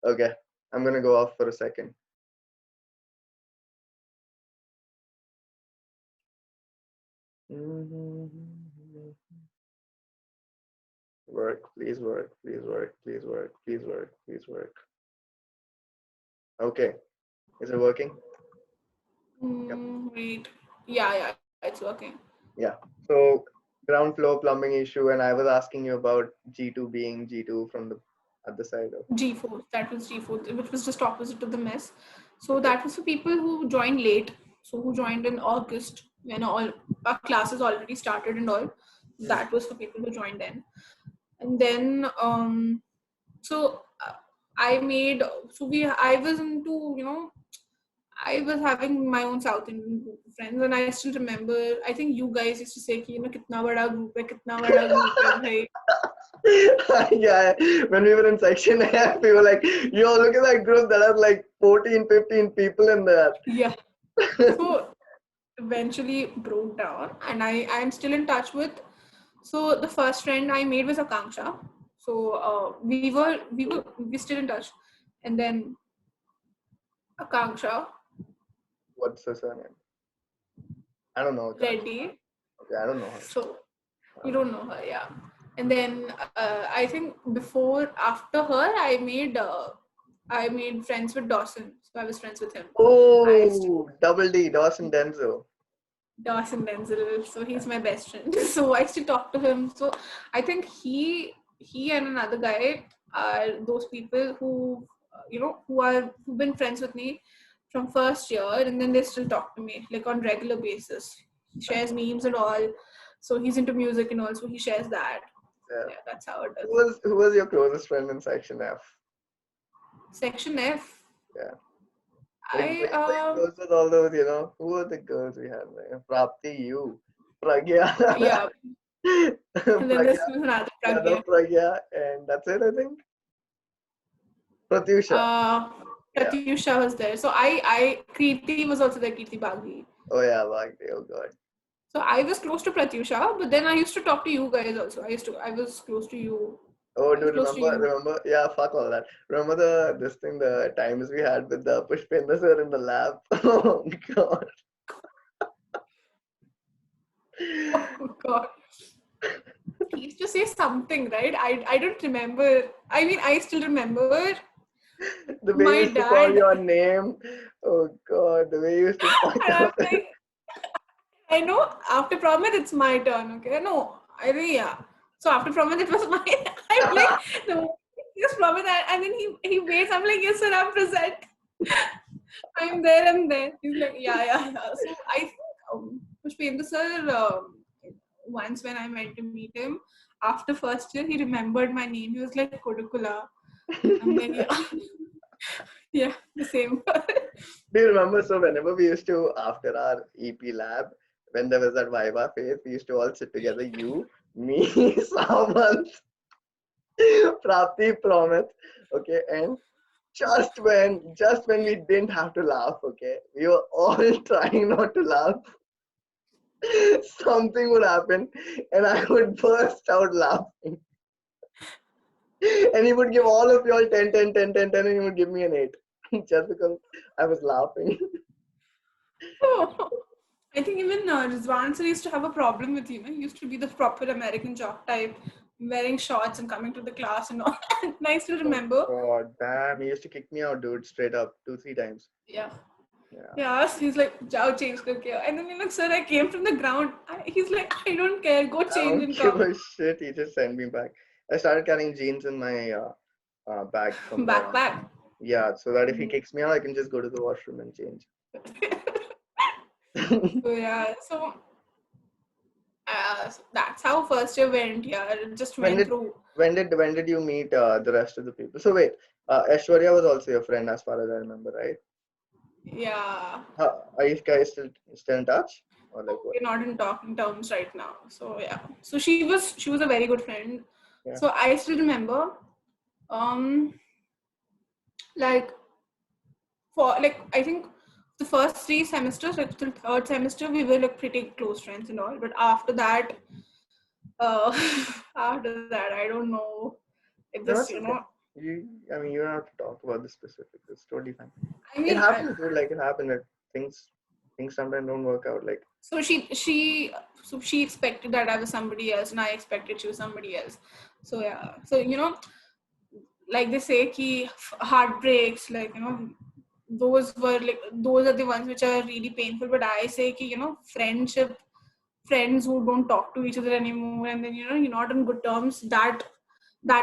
Okay, I'm gonna go off for a second. Work, please work, please work, please work, please work, please work. Okay, is it working? Yep. Wait. Yeah, it's working. Yeah. So ground floor plumbing issue, and I was asking you about G2 being G2 from the other side of. G4, that was G4, which was just opposite to the mess. So Okay. that was for people who joined late. So who joined in August when all our classes already started and all. Hmm. That was for people who joined then. And then so I made so we I was into I was having my own South Indian group of friends, and I still remember. I think you guys used to say, कि, कितना बड़ा group है, कितना बड़ा group है, भाई. Yeah, when we were in section F, we were like, yo, look at that group that has like 14, 15 people in there. Yeah. So eventually broke down, and I'm still in touch with. So the first friend I made was Akanksha. So we still in touch, and then Akanksha What's her surname? I don't know. Reddy. Okay, I don't know her. So you don't know her, yeah. And then I think after her, I made friends with Dawson. So I was friends with him. I still Oh, double D, Dawson Denzel. Dawson Denzel. So he's my best friend. So I still talk to him. So I think he and another guy are those people who who've been friends with me from first year, and then they still talk to me like on regular basis. He shares memes and all. So he's into music and all, so he shares that. Yeah. Yeah, that's how it Who is. was your closest friend in section F? Section F. Yeah. Like I were you close with all those, who were the girls we had there? Prapti, you, Pragya, yeah, and then Pragya, this was another the other Pragya. Pragya, and that's it, I think. Pratyusha. Uh, Yeah. Pratyusha was there. So I Kirti was also there, Kirti Baghi. Oh yeah, Bhakti. Oh god. So I was close to Pratyusha, but then I used to talk to you guys also. I was close to you. Oh, I was dude, close to remember, you. remember? Yeah, fuck all that. Remember the times we had with the Pushpendra sir in the lab? Oh god. Oh God. He used to say something, right? I don't remember. I mean, I still remember The way you my used to call dad. your name. Oh god, the way you used to fuck And I'm up. like, I know after prom it's my turn, okay? No, I think yeah. So after prom it was mine. I'm like, no, just prom and then he waits. I'm like, yes, sir, I'm present. I'm there and there. He's like, yeah. So I think Pushpendra sir, once when I went to meet him after first year, he remembered my name. He was like Kodukula. I'm like, yeah, yeah, the same. Do you remember? So whenever we used to, after our EP lab, when there was that Viva phase, we used to all sit together. You, me, Samant, Prapti, Promise, okay, and just when we didn't have to laugh, okay, we were all trying not to laugh. something would happen and I would burst out laughing. And he would give all of y'all 10, 10, 10, 10, 10, and he would give me an 8 just because I was laughing. I think even Rizwan sir used to have a problem with, he used to be the proper American jock type, wearing shorts and coming to the class and all. And I still Oh remember. God, damn. He used to kick me out, dude, straight up 2, 3 times. Yeah. Yeah. Yeah, so he's like, "Jao change karke aao." And then sir, I came from the ground. He's like, "I don't care, go I change don't and give come." a shit. He just sent me back. I started carrying jeans in my bag from then on. Backpack. Yeah, so that if he kicks me out, I can just go to the washroom and change. So yeah, so that's how first year went. Yeah, it just when went did through. when did you meet the rest of the people? So wait, Aishwarya was also your friend as far as I remember, right? Yeah, Are you guys still in touch or like what? we're not in talking terms right now. So yeah, so she was a very good friend. Yeah. So I still remember, um, like for like I think the first 3 semesters, like till third semester, we were like pretty close friends and all. But after that, uh, after that, I don't know. It No, just it's okay. I mean, you don't have to talk about the specifics. It's totally fine. I It mean, happens, dude. Like it happened. Like things sometimes don't work out. Like so she expected that I was somebody else, and I expected she was somebody else. So yeah, so like they say, ki heartbreaks, like those are the ones which are really painful. But I say, ki friends who don't talk to each other anymore, and then you're not on good terms. That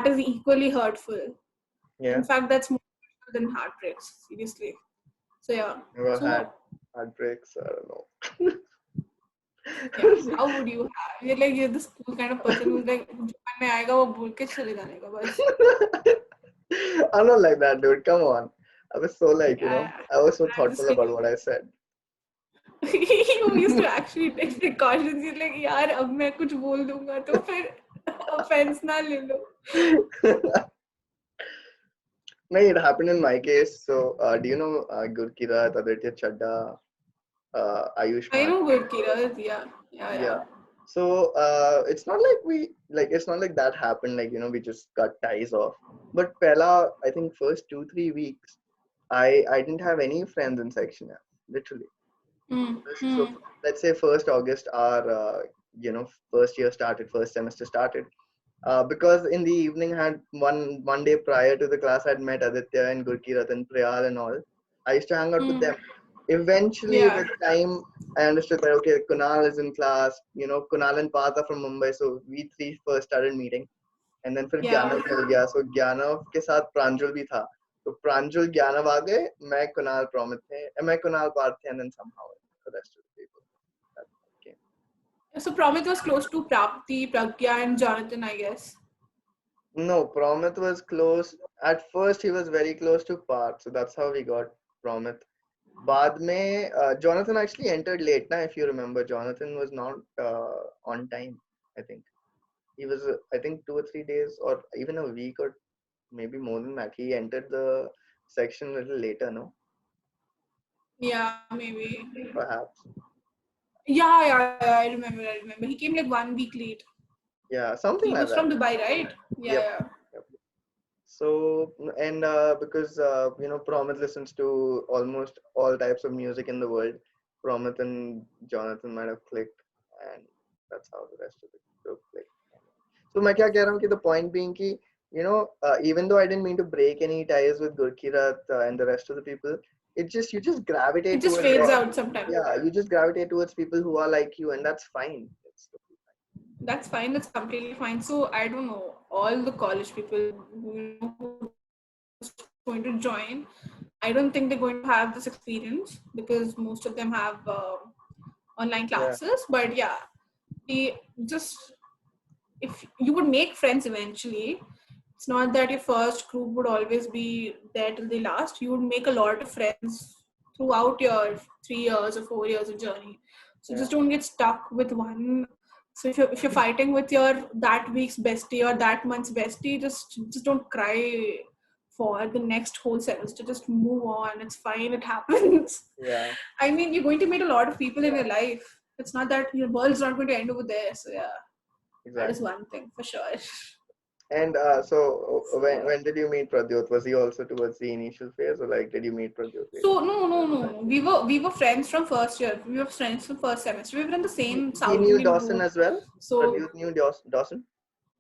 is equally hurtful. In yeah, fact, that's more hurtful than heartbreaks. Seriously. So yeah. never had So heartbreaks. I don't know. yeah, how would you have? You're the school kind of person who's like, जो मन में आएगा वो बोल के चले जाने का बस. I'm not like that, dude. Come on. I was so Yeah, I was so I'm thoughtful just about kidding. what I said. You used to actually take precautions. You're like, यार अब मैं कुछ बोल दूंगा तो फिर offense ना ले लो. No, it happened in my case. So, do you know Gurkirat, Aditya Chadda, I Ayushman? know good Kiras. Yeah, yeah, yeah. Yeah. So, it's not like it's not like that happened. Like, we just cut ties off. But Pella, I think first 2, 3 weeks, I didn't have any friends in section F, literally. So, Hmm. let's say first August, our, first year started, first semester started. Because in the evening had one day prior to the class I'd met Aditya and Gurkirat and Priyal and all. I used to hang out with Hmm. them. Eventually Yeah. with time I understood that okay, Kunal is in class, Kunal and Path are from Mumbai, so we three first started meeting. And then फिर Yeah. Gyanav मिल गया, so Gyanav के साथ प्रांजल भी था. तो प्रांजल ज्ञानव आ गए, मैं कुणाल प्रॉमित थे, मैं कुणाल पार्थ थे, and then somehow the rest of the people that came. So Pramit was close to Prapti, Pragya, and Jonathan, I guess. No, Promit was close. At first, he was very close to Parth, so that's how we got Promit. बाद में, Jonathan actually entered late, na, if you remember. Jonathan was not on time, I think. He was, I think, 2 or 3 days or even a week or maybe more than that. He entered the section a little later, no? Yeah, maybe. Perhaps. Yeah, I remember. He came like 1 week late. Yeah, something He like was that. from Dubai, right? Yep. Yeah. Yep. So, and because, Promit listens to almost all types of music in the world, Promit and Jonathan might have clicked, and that's how the rest of the group clicked. So, मैं क्या कह रहा हूँ कि the point being कि, even though I didn't mean to break any ties with Gurkirat and the rest of the people, you just It gravitate just towards, fades out sometimes. yeah, you just gravitate towards people who are like you, and that's fine. It's totally fine. That's fine. That's completely fine. So I don't know. All the college people who's going to join, I don't think they're going to have this experience because most of them have online Yeah, classes. But yeah, they just if you would make friends eventually. It's not that your first group would always be there till the last. You would make a lot of friends throughout your 3 years or 4 years of journey. So yeah, just don't get stuck with one. So if you're fighting with your that week's bestie or that month's bestie, just don't cry for the next whole semester. Just move on. It's fine. It happens. yeah. I mean, you're going to meet a lot of people in your life. It's not that your world's not going to end over there. So yeah, that is Exactly. one thing for sure. And so So, when did you meet Pradyot? Was he also towards the initial phase, or like did you meet Pradyot later? so no. We were friends from first year. We were friends from first semester. We were in the same He South knew Indian Dawson group. as well. So Pradyot knew Dawson.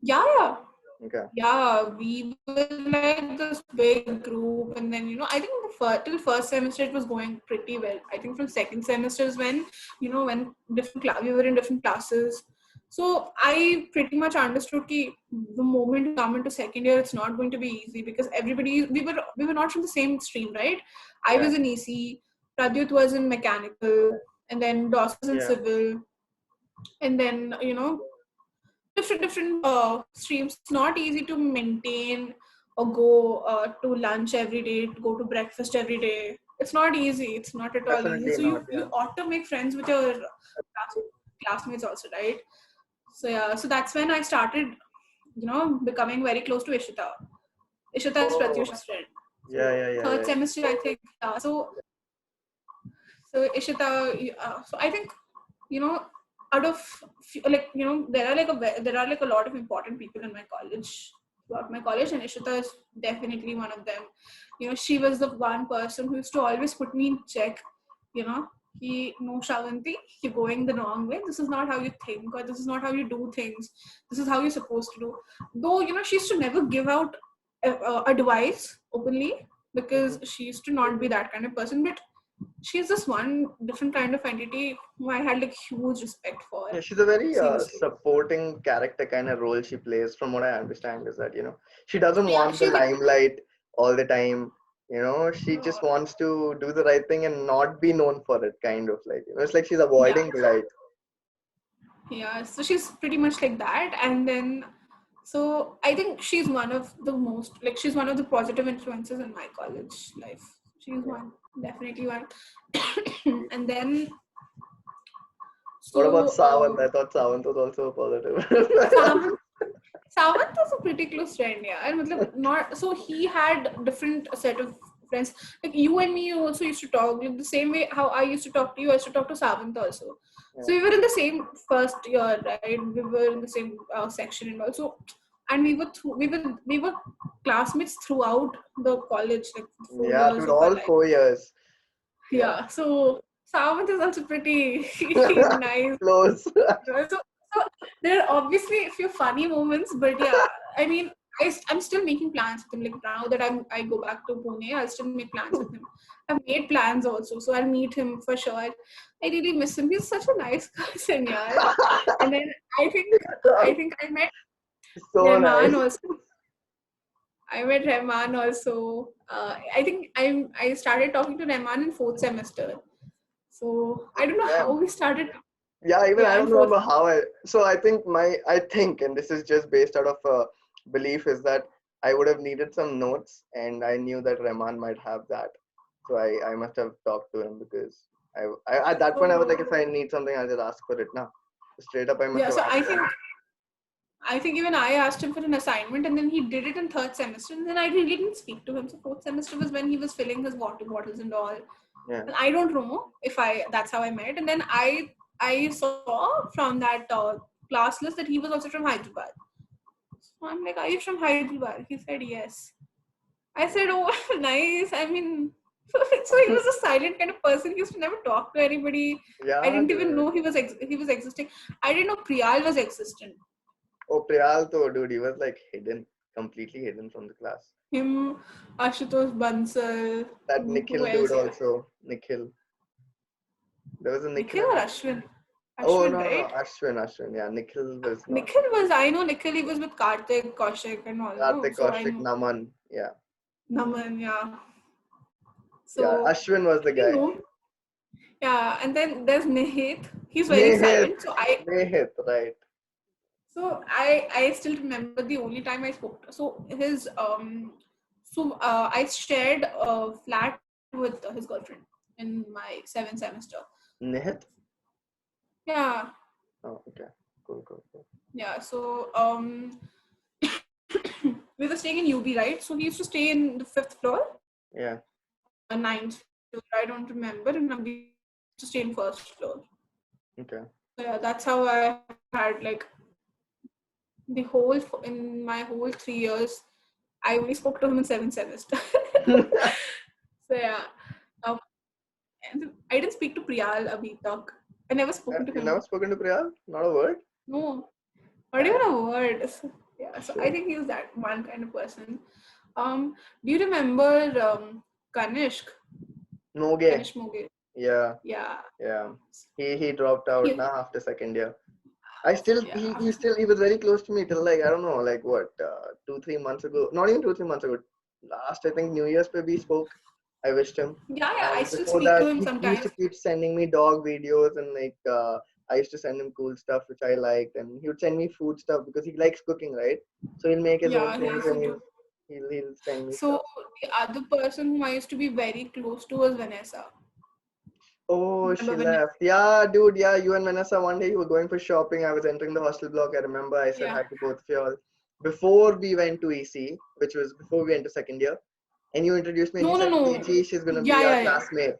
yeah, yeah. Okay. Yeah, we were like this big group, and then I think till first semester it was going pretty well. I think from second semester is when when we were in different classes. So I pretty much understood that the moment you come into second year, it's not going to be easy because we were not from the same stream, right? I Yeah. was in EC, Pradyut was in mechanical, and then Dos was in Yeah. civil, and then different streams. It's not easy to maintain or go to lunch every day, to go to breakfast every day. It's not easy. It's not at all easy. Definitely So not. you Yeah. ought to make friends with your classmates also, right? So yeah, so that's when I started, becoming very close to Ishita. Ishita is Oh. Pratyush's friend. Yeah. So Yeah. Yeah. third Yeah. semester, I think. So Ishita. So I think you know out of there are like a lot of important people in my college throughout my college, and Ishita is definitely one of them. She was the one person who used to always put me in check. you know no, Sravanthi, you're going the wrong way. This is not how you think, or this is not how you do things. This is how you're supposed to do. Though she used to never give out advice openly, because Mhm. she used to not be that kind of person, but she's this one different kind of entity who I had like huge respect for. Yeah, she's a very Seriously. supporting character kind of role she plays. From what I understand, is that she doesn't Yeah, want the she's like, limelight all the time. She no, just wants to do the right thing and not be known for it. Kind of like it's like she's yeah, avoiding the light. yeah. So she's pretty much like that. And then, so I think she's one of the most, like, she's one of the positive influences in my college life. She's Yeah. one, definitely one. And then, What about so, Savant? I thought Savant was also a positive. Samant Savanth was a pretty close friend, yeah. And not so he had different set of friends. Like you and me also used to talk like the same way how I used to talk to you. I used to talk to Savanth also. So Yeah. we were in the same first year, right? We were in the same section and also, and we were classmates throughout the college, like 4 years Dude, of our all life. 4 years. Yeah. Yeah. So Savanth is also pretty nice. Close. So there are obviously a few funny moments, but yeah, I mean, I'm still making plans with him. Like now that I go back to Pune, I'll still make plans with him. I've made plans also, so I'll meet him for sure. I really miss him. He's such a nice person, yeah. And then I think I met So Rahman nice. also. I met Rahman also. I think I started talking to Rahman in fourth semester. So I don't know how Damn. we started. Yeah, even I Yeah, in don't fourth. remember how so I think, and this is just based out of belief, is that I would have needed some notes, and I knew that Rahman might have that. So I must have talked to him because at that point I was like, Oh. if I need something, I'll just ask for it now. Straight up, I must Yeah, have so asked I for think it. I think even I asked him for an assignment, and then he did it in third semester, and then I really didn't speak to him. So fourth semester was when he was filling his water bottles and all. Yeah. And I don't know if I that's how I met. And then I saw from that class list that he was also from Hyderabad. So I'm like, "Are you from Hyderabad?" He said yes. I said, "Oh, nice." I mean, so he was a silent kind of person. He used to never talk to anybody. I Yeah, didn't even dude. know he was existing. I didn't know Priyal was existent. Oh, Priyal, though, dude, he was like hidden, completely hidden from the class. Him, Ashutosh Bansal, That who Nikhil dude else? Yeah, also. Nikhil. There was a Nikhil Nikhil and or a. Ashwin? Oh Ashwin, no, no, right? Ashwin, Ashwin. Yeah, Nikhil was not. Nikhil was, I know Nikhil, he was with Karthik, Kaushik, and all, no? Karthik, So I Kaushik, know Naman. Yeah, Naman, yeah. yeah. So Ashwin was the I didn't guy. know. Yeah, and then there's Nihit. He's very Nehit, silent. So I still remember the only time I spoke. I shared a flat with his girlfriend in my seventh semester. Nehit. Yeah, Oh, okay. Cool, cool, cool. yeah. So we were staying in UB, right? So he used to stay in the fifth floor Yeah. or ninth floor. I don't remember, and we used to stay in first floor. Okay. So yeah, that's how I had like in my whole 3 years, I only spoke to him in seventh semester. So yeah, um, and I didn't speak to Priyal Abhi tak. I never spoken to You never him. spoken to Priyal? Not a word? No, not even Damn. a word. So, yeah, so I Shit. think he's that one kind of person. Do you remember Kanishk? Moge. Kanish Moge? Yeah. Yeah, Yeah. He dropped out he, now after second year. I still yeah, he was very close to me till like I don't know like what 2-3 months ago, not even 2-3 months ago, last I think New Year's maybe spoke. I wished him, yeah, yeah. I and still before speak to that him he used sometimes. to keep sending me dog videos and like I used to send him cool stuff which I liked, and he would send me food stuff because he likes cooking, right? So he'll make his own Yeah, he things used and to do. he'll send me So stuff. the other person whom I used to be very close to was Vanessa. Oh, she Remember Vanessa? left. Yeah, dude. Yeah, you and Vanessa one day you were going for shopping. I was entering the hostel block. I remember I said Yeah, hi to both of you all before we went to EC, which was before we went to second year. And you introduced me and you no, no, said, no. KG, she's gonna be Yeah, our yeah, yeah, classmate.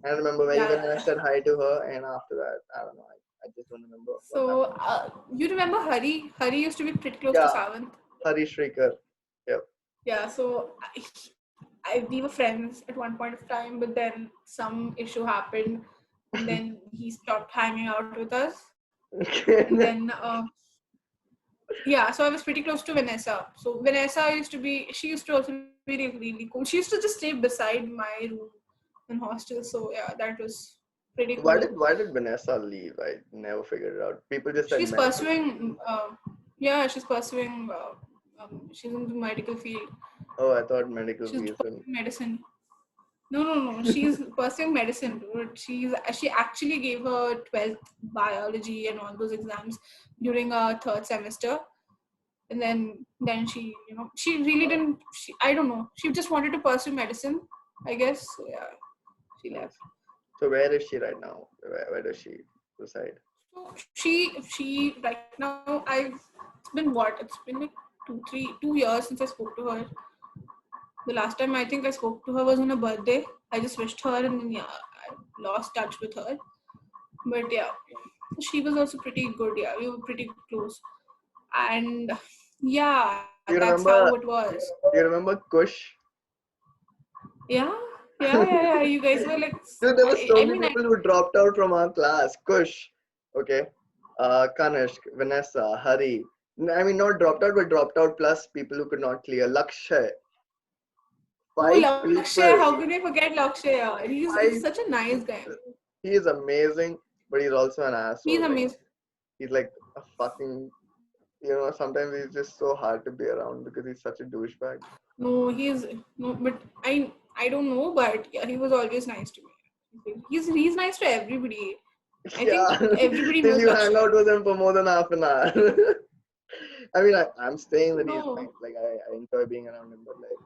And I remember very well, yeah. and I said hi to her. And after that, I don't know. I just don't remember what So happened. you remember Hari? Hari used to be pretty close to Yeah, Savanth. Harish Shrikar. Yep. Yeah, so we were friends at one point of time, but then some issue happened, and then he stopped hanging out with us. And Okay. then, yeah, so I was pretty close to Vanessa. So Vanessa she used to also be really cool. She used to just stay beside my room in hostel. So yeah, that was pretty Why cool. did Vanessa leave? I never figured it out. People just said She's medical. pursuing, yeah, she's pursuing, she's in the medical field. Oh, I thought medical She's reason. pursuing medicine. No, no, no. She's pursuing medicine, dude. She actually gave her 12th biology and all those exams during her third semester. And then she, she really Oh, didn't, I don't know. She just wanted to pursue medicine, I guess. So, yeah, she left. nice. So where is she right now? Where does she reside? So she right now, it's been what? It's been like 2 years since I spoke to her. The last time I think I spoke to her was on her birthday. I just wished her, and then yeah, I lost touch with her. But yeah, she was also pretty good. Yeah, we were pretty close. And yeah, Do you that's how it remember? was. Do you remember Kush? Yeah, yeah. You guys were like, Dude, there were so I many mean, I people who dropped out from our class. Kush, okay, Kanishk, Vanessa, Hari. I mean, not dropped out, but dropped out plus people who could not clear. Lakshay, oh, five Lakshay, people, how can I forget Lakshay? Yeah, he's five such a nice guy. people. He is amazing, but he's also an He's asshole. Like amazing. he's like a fucking. Sometimes he's just so hard to be around because he's such a douchebag. No, he's no, but I don't know, but yeah, he was always nice to me. He's nice to everybody. I think Yeah, everybody till knows you hang Lakshay. out with him for more than half an hour. I mean, I'm staying that he's No, nice. Like, I enjoy being around him, but like,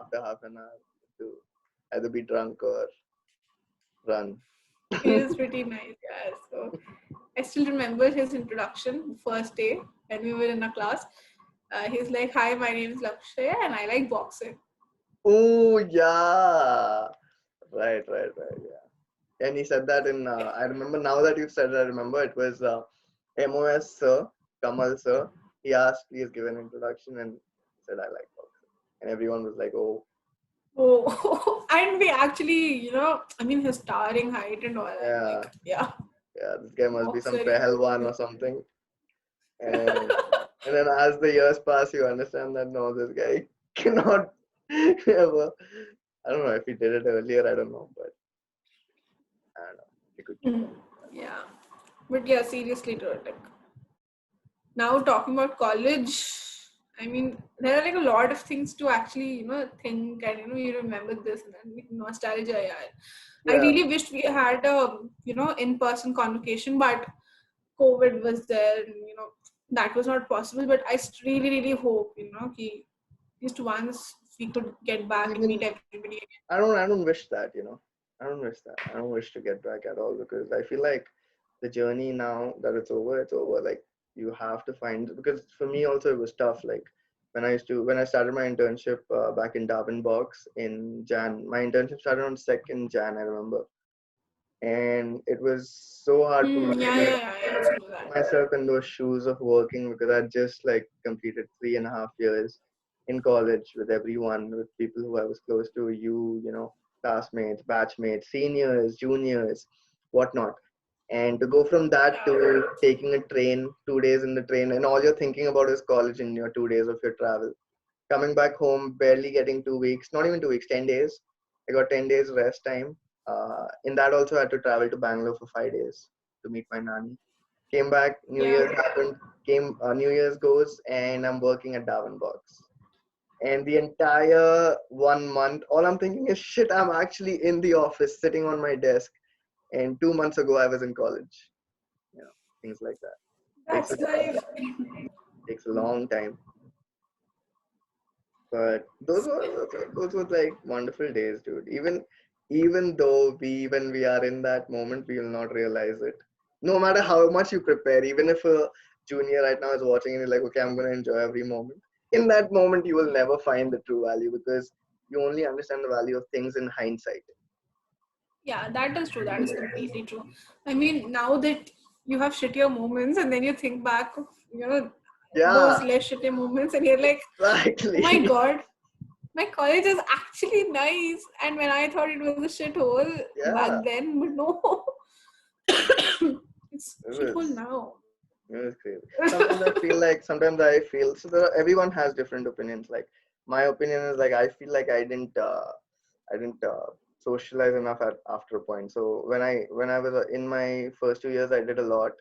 after half an hour, to either be drunk or run. he is pretty nice. Yeah. So I still remember his introduction, first day when we were in a class. He's like, "Hi, my name is Lakshay, and I like boxing." Oh, yeah. Right. Yeah. And he said that I remember now that you've said it, I remember it was MOS sir, Kamal sir. He asked, please give an introduction, and he said, I like boxing. And everyone was like, oh, Oh, and we actually, I mean, his towering height and all. I'm yeah, like, yeah, yeah, this guy must be some boxer. Pehalwan or something. And and then as the years pass, you understand that no, this guy cannot ever. I don't know if he did it earlier. I don't know, but I don't know. He could keep up. Yeah, but yeah, seriously, dude, like now talking about college, I mean, there are like a lot of things to actually, think and you remember this and then nostalgia. Yeah, I Yeah, really wished we had a in-person convocation, but COVID was there, and that was not possible. But really hope at least once we could get back and meet even everybody again. I don't wish that. I don't wish that. I don't wish to get back at all because I feel like the journey now that it's over, it's over. Like you have to find because for me also it was tough. Like when I started my internship back in Darwin Box in Jan. My internship started on 2nd Jan. I remember. and it was so hard for me Yeah, to yeah, yeah. I also know put that. myself in those shoes of working, because I just like completed 3.5 years in college with everyone, with people who I was close to, you know, classmates, batchmates, seniors, juniors, whatnot. And to go from that Yeah. to taking a train, 2 days in the train, and all you're thinking about is college in your 2 days of your travel. Coming back home, barely getting 2 weeks, not even 2 weeks, 10 days. I got 10 days rest time. In that also, I had to travel to Bangalore for 5 days to meet my nanny. Came back, New Yeah. Year's happened, New Year's goes, and I'm working at Darwin Box. And the entire 1 month, all I'm thinking is, shit, I'm actually in the office sitting on my desk. And 2 months ago, I was in college. You know, things like that. Takes a, That's life. takes a long time. But those were like wonderful days, dude. Even though when we are in that moment, we will not realize it. No matter how much you prepare, even if a junior right now is watching and is like, okay, I'm gonna enjoy every moment. In that moment, you will never find the true value, because you only understand the value of things in hindsight. Yeah, that is true. That is completely true. I mean, now that you have shittier moments and then you think back of, those Yeah, less shitty moments and you're like, oh my exactly. God, my college is actually nice. And when I thought it was a shithole back Yeah, then, but no, it's it shithole was. now. It was crazy. Sometimes I feel so. Everyone has different opinions. Like my opinion is like I feel like I didn't socialize enough after a point. So when I was in my first 2 years, I did a lot.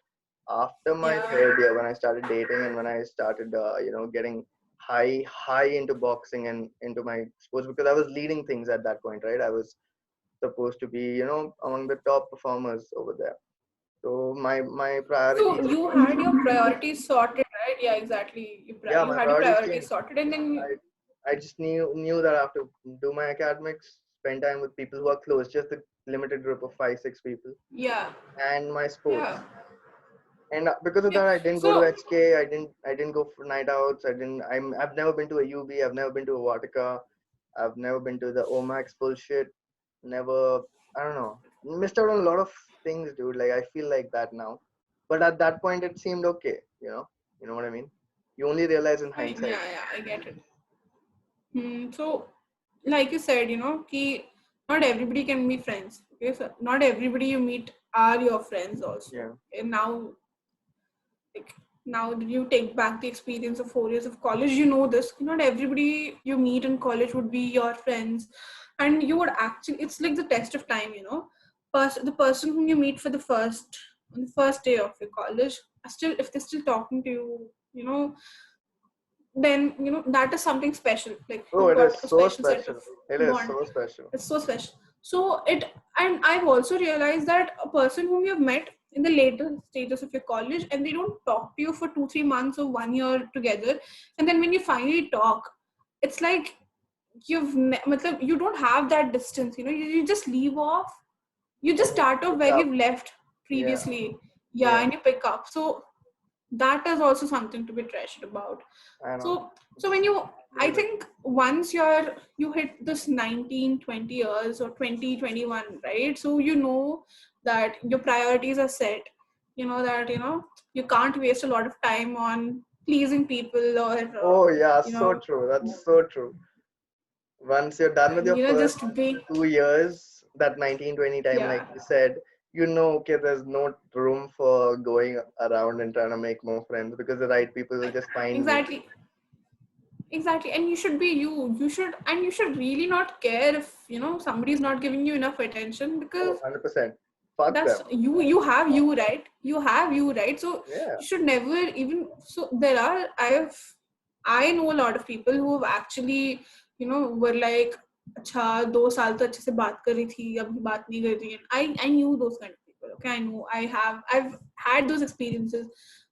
After my Yeah. third year, when I started dating and when I started getting high into boxing and into my sports, because I was leading things at that point, right? I was supposed to be among the top performers over there. So my So priorities you changed. had your priorities sorted, right? Yeah, exactly. Yeah, You my had your priorities priorities changed. sorted, and then I just knew that I have to do my academics, spend time with people who are close, just a limited group of 5 6 people, yeah, and my yeah, sports. And because of yeah. that, I didn't go to So HK. I didn't go for night outs. I've never been to a UB. I've never been to a Vatica. I've never been to the Omax bullshit. Never. I don't know. Missed out on a lot of things, dude. Like I feel like that now, but at that point, it seemed okay. You know what I mean. You only realize in hindsight. yeah, I get it. So, like you said, not everybody can be friends. Okay, so not everybody you meet are your friends also. Yeah. And now, like, now that you take back the experience of 4 years of college, you know this. Not everybody you meet in college would be your friends, and you would actually. It's like the test of time. The person whom you meet for the first on the first day of your college, are still if they're still talking to you, then that is something special. Like Oh, you've it is got a so special set of special. It is bond. so special. It's so special. So it and I've also realized that a person whom you've met in the later stages of your college and they don't talk to you for 2 3 months or 1 year together, and then when you finally talk, it's like matlab, you don't have that distance. You just leave off. You And just you start off pick where up. you've left Yeah. previously. Yeah, Yeah. and you pick up. So that is also something to be treasured about. I know. So when It's you I amazing. think once you hit this 19 20 years or 20 21, right? So that your priorities are set. You can't waste a lot of time on pleasing people or Oh yeah, you so know true. That's so true. Once you're done with your first just be 2 years, that 1920 time, like yeah, you said, okay, there's no room for going around and trying to make more friends, because the right people will just find me. exactly. Exactly, and you should be you. You should really not care if somebody's not giving you enough attention, Oh, because 100%. Fuck that's them. you. You have you right. You have you right. So Yeah. you should never even. So there are. I know a lot of people who have actually were like, अच्छा 2 साल तो अच्छे से बात कर रही थी अभी बात नहीं कर रही है. I knew those kind of people. Okay, I know. I've had those experiences.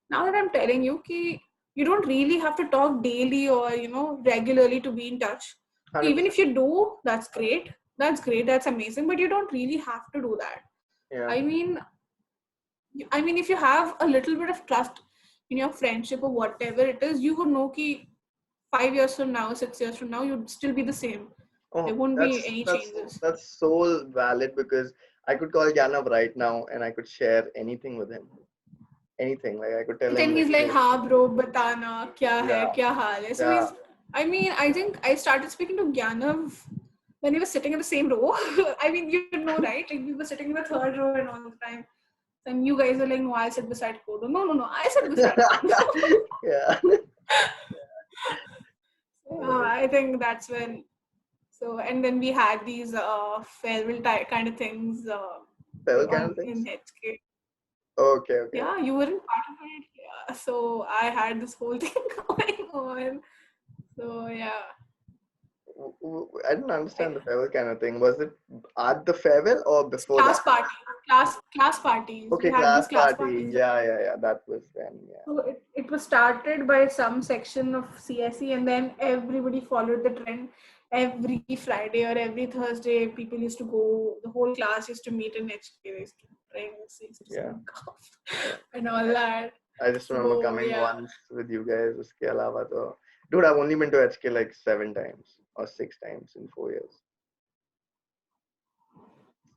Now that I'm telling you, कि you don't really have to talk daily or regularly to be in touch. Even 100%. if you do, that's great. That's great. That's amazing. But you don't really have to do that. Yeah. I mean, if you have a little bit of trust in your friendship or whatever it is, you would know कि 5 years from now, 6 years from now, you'd still be the same. Oh, There won't be that's any that's changes. that's so valid because I could call Gyanav right now and I could share anything with him. Anything. Like I could tell And him then like, he's like, hey, "Ha bro, batana, kya yeah, hai, kya haal hai?" So yeah, he's. I mean, I think I started speaking to Gyanav when we were sitting in the same row. I mean, you know, right? Like we were sitting in the third row and all the time. And you guys are like, "No, I sit beside Kodu." No, no, no, I sit beside Kodu. yeah. I think that's when. So and then we had these farewell kind of things Several kind on of in things. HK. Okay, okay. Yeah, you weren't part of it. Yeah, so I had this whole thing going on. So yeah, I didn't I, understand the farewell kind of thing. Was it at the farewell or it's before class that? party, class parties. We Okay, had these class class party. parties. Yeah, yeah, yeah. That was then. Yeah, So it was started by some section of CSE, and then everybody followed the trend. Every Friday or every Thursday, people used to go. The whole class used to meet in HK. They used to drinks, used to yeah, smoke yeah. and all that. I just remember So coming yeah. once with you guys. Uske alawa to, dude, I've only been to HK like 7 times or 6 times in 4 years.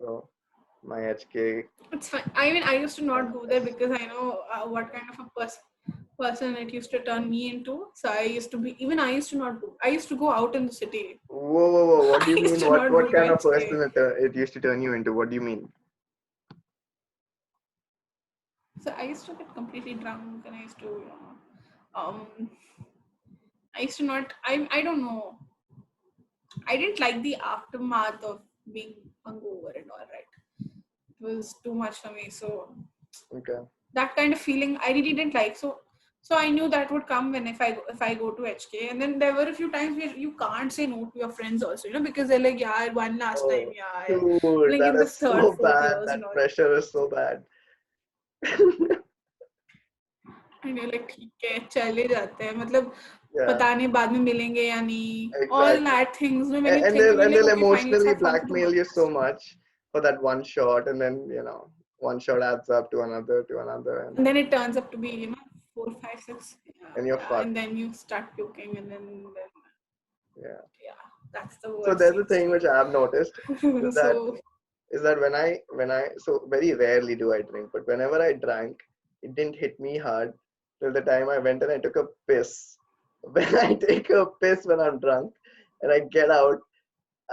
So my HK It's fine. I mean, I used to not go there campus. because I know what kind of a person it used to turn me into. So I used to be, even I used to not go. I used to go out in the city. Whoa, whoa, whoa! What do I you used mean? to What not go what to kind of HK. person it used to turn you into? What do you mean? So I used to get completely drunk and I used to, I used to not, I don't know. I didn't like the aftermath of being hungover and all, right? It was too much for me. So Okay. that kind of feeling I really didn't like. So I knew that would come when if I go to HK. And then there were a few times where you can't say no to your friends also, because they're like, yeah, one last time, Oh, yeah, dude, like that in the is third, so fourth bad. years That and all. pressure is so bad. And you're like, ठीक है चले जाते हैं मतलब Yeah, पता नहीं बाद में मिलेंगे या नहीं, all exactly. that things, when And, you and think, they'll you're and like, they'll okay fine, let's emotionally have fun for the blackmail you so podcast. much for that one shot, and then one shot adds up to another, And then it turns up to be, 4, 5, 6, yeah, and you're yeah, and fucked. then you start puking, and then Yeah. yeah, that's the So worst there's a things to thing which I have noticed is do. that So when I so very rarely do I drink, but whenever I drank, it didn't hit me hard till the time I went and I took a piss. When I take a piss when I'm drunk and I get out,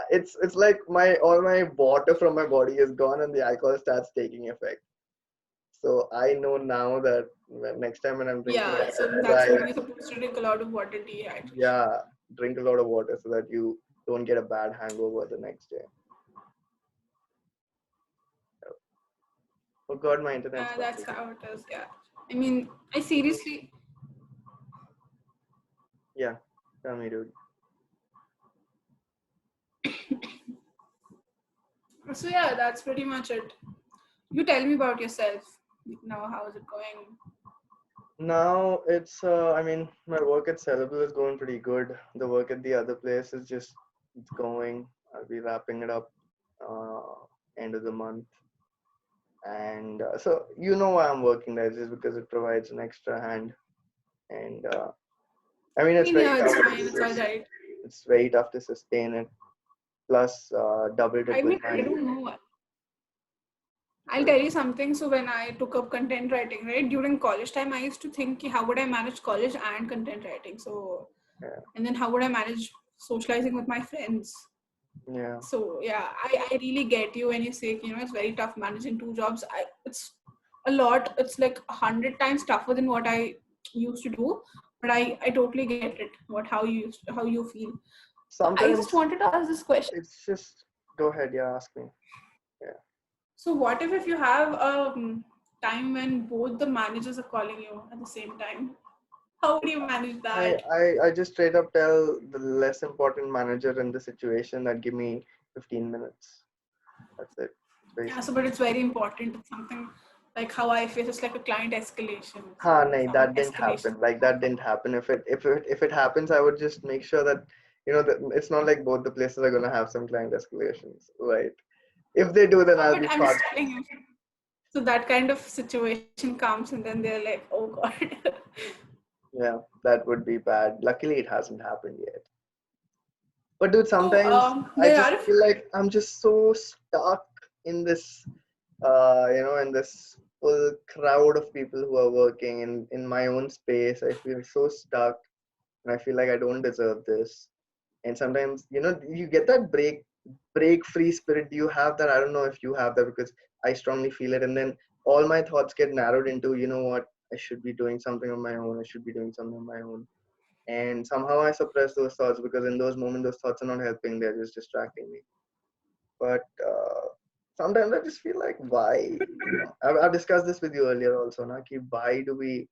it's like my all my water from my body is gone and the alcohol starts taking effect. So I know now that next time when I'm drinking, yeah, I so should that's try, when you're supposed to drink a lot of water, dehydration. yeah, drink a lot of water so that you don't get a bad hangover the next day. Oh God, my internet's Yeah, not that's working. how it is. Yeah, I mean, I seriously. Yeah, tell me, dude. So yeah, that's pretty much it. You tell me about yourself. Now, how is it going? Now I mean, my work at Sellable is going pretty good. The work at the other place is just, it's going. I'll be wrapping it up uh, end of the month. And so, why I'm working there, just because it provides an extra hand. And I mean, I it's mean, very yeah, it's tough fine. It's all right. it's very tough to sustain it. Plus, doubled it I with mean, I my, don't know. I'll sorry. tell you something. So when I took up content writing, right, during college time, I used to think, ki, how would I manage college and content writing? So, Yeah, and then how would I manage socializing with my friends? yeah. So yeah, I really get you when you say, it's very tough managing two jobs. It's a lot. It's like 100 times tougher than what I used to do. But I totally get it. How you feel. So I just Sometimes wanted to ask this question. it's just, go ahead, yeah, ask me. Yeah. So what if you have a time when both the managers are calling you at the same time? How would you manage that? I just straight up tell the less important manager in the situation that give me 15 minutes. That's it. It's very Yeah, so simple. but it's very important. It's something like how I face. It's like a client escalation. Ha, So nahi, some that didn't escalation. happen. Like that didn't happen. If it happens, I would just make sure that that it's not like both the places are gonna have some client escalations, right? If they do, then I'll But be I'm just fucked. telling you. So that kind of situation comes, and then they're like, "Oh God." Yeah, that would be bad. Luckily, it hasn't happened yet. But dude, So sometimes I there just are feel like I'm just so stuck in this, in this full crowd of people who are working in my own space. I feel so stuck, and I feel like I don't deserve this. And sometimes, you get that break free spirit. Do you have that? I don't know if you have that, because I strongly feel it. And then all my thoughts get narrowed into, you know what, I should be doing something on my own. I should be doing something on my own. And somehow I suppress those thoughts, because in those moments those thoughts are not helping, they're just distracting me. But sometimes I just feel like, why, I've discussed this with you earlier also, na, ki why do we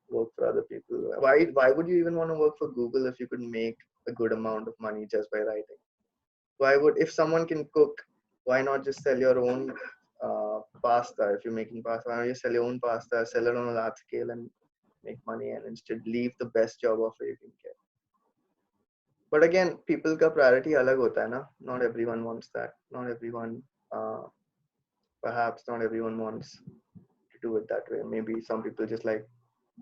work for other people? Why would you even want to work for Google if you could make a good amount of money just by writing? Why would, if someone can cook, why not just sell your own pasta? If you're making pasta, why not just sell your own pasta, sell it on a large scale, and make money, and instead leave the best job offer you can get? But again, people ka priority alag hota hai na. Not everyone wants that. Not everyone, uh, perhaps not everyone wants to do it that way. Maybe some people just like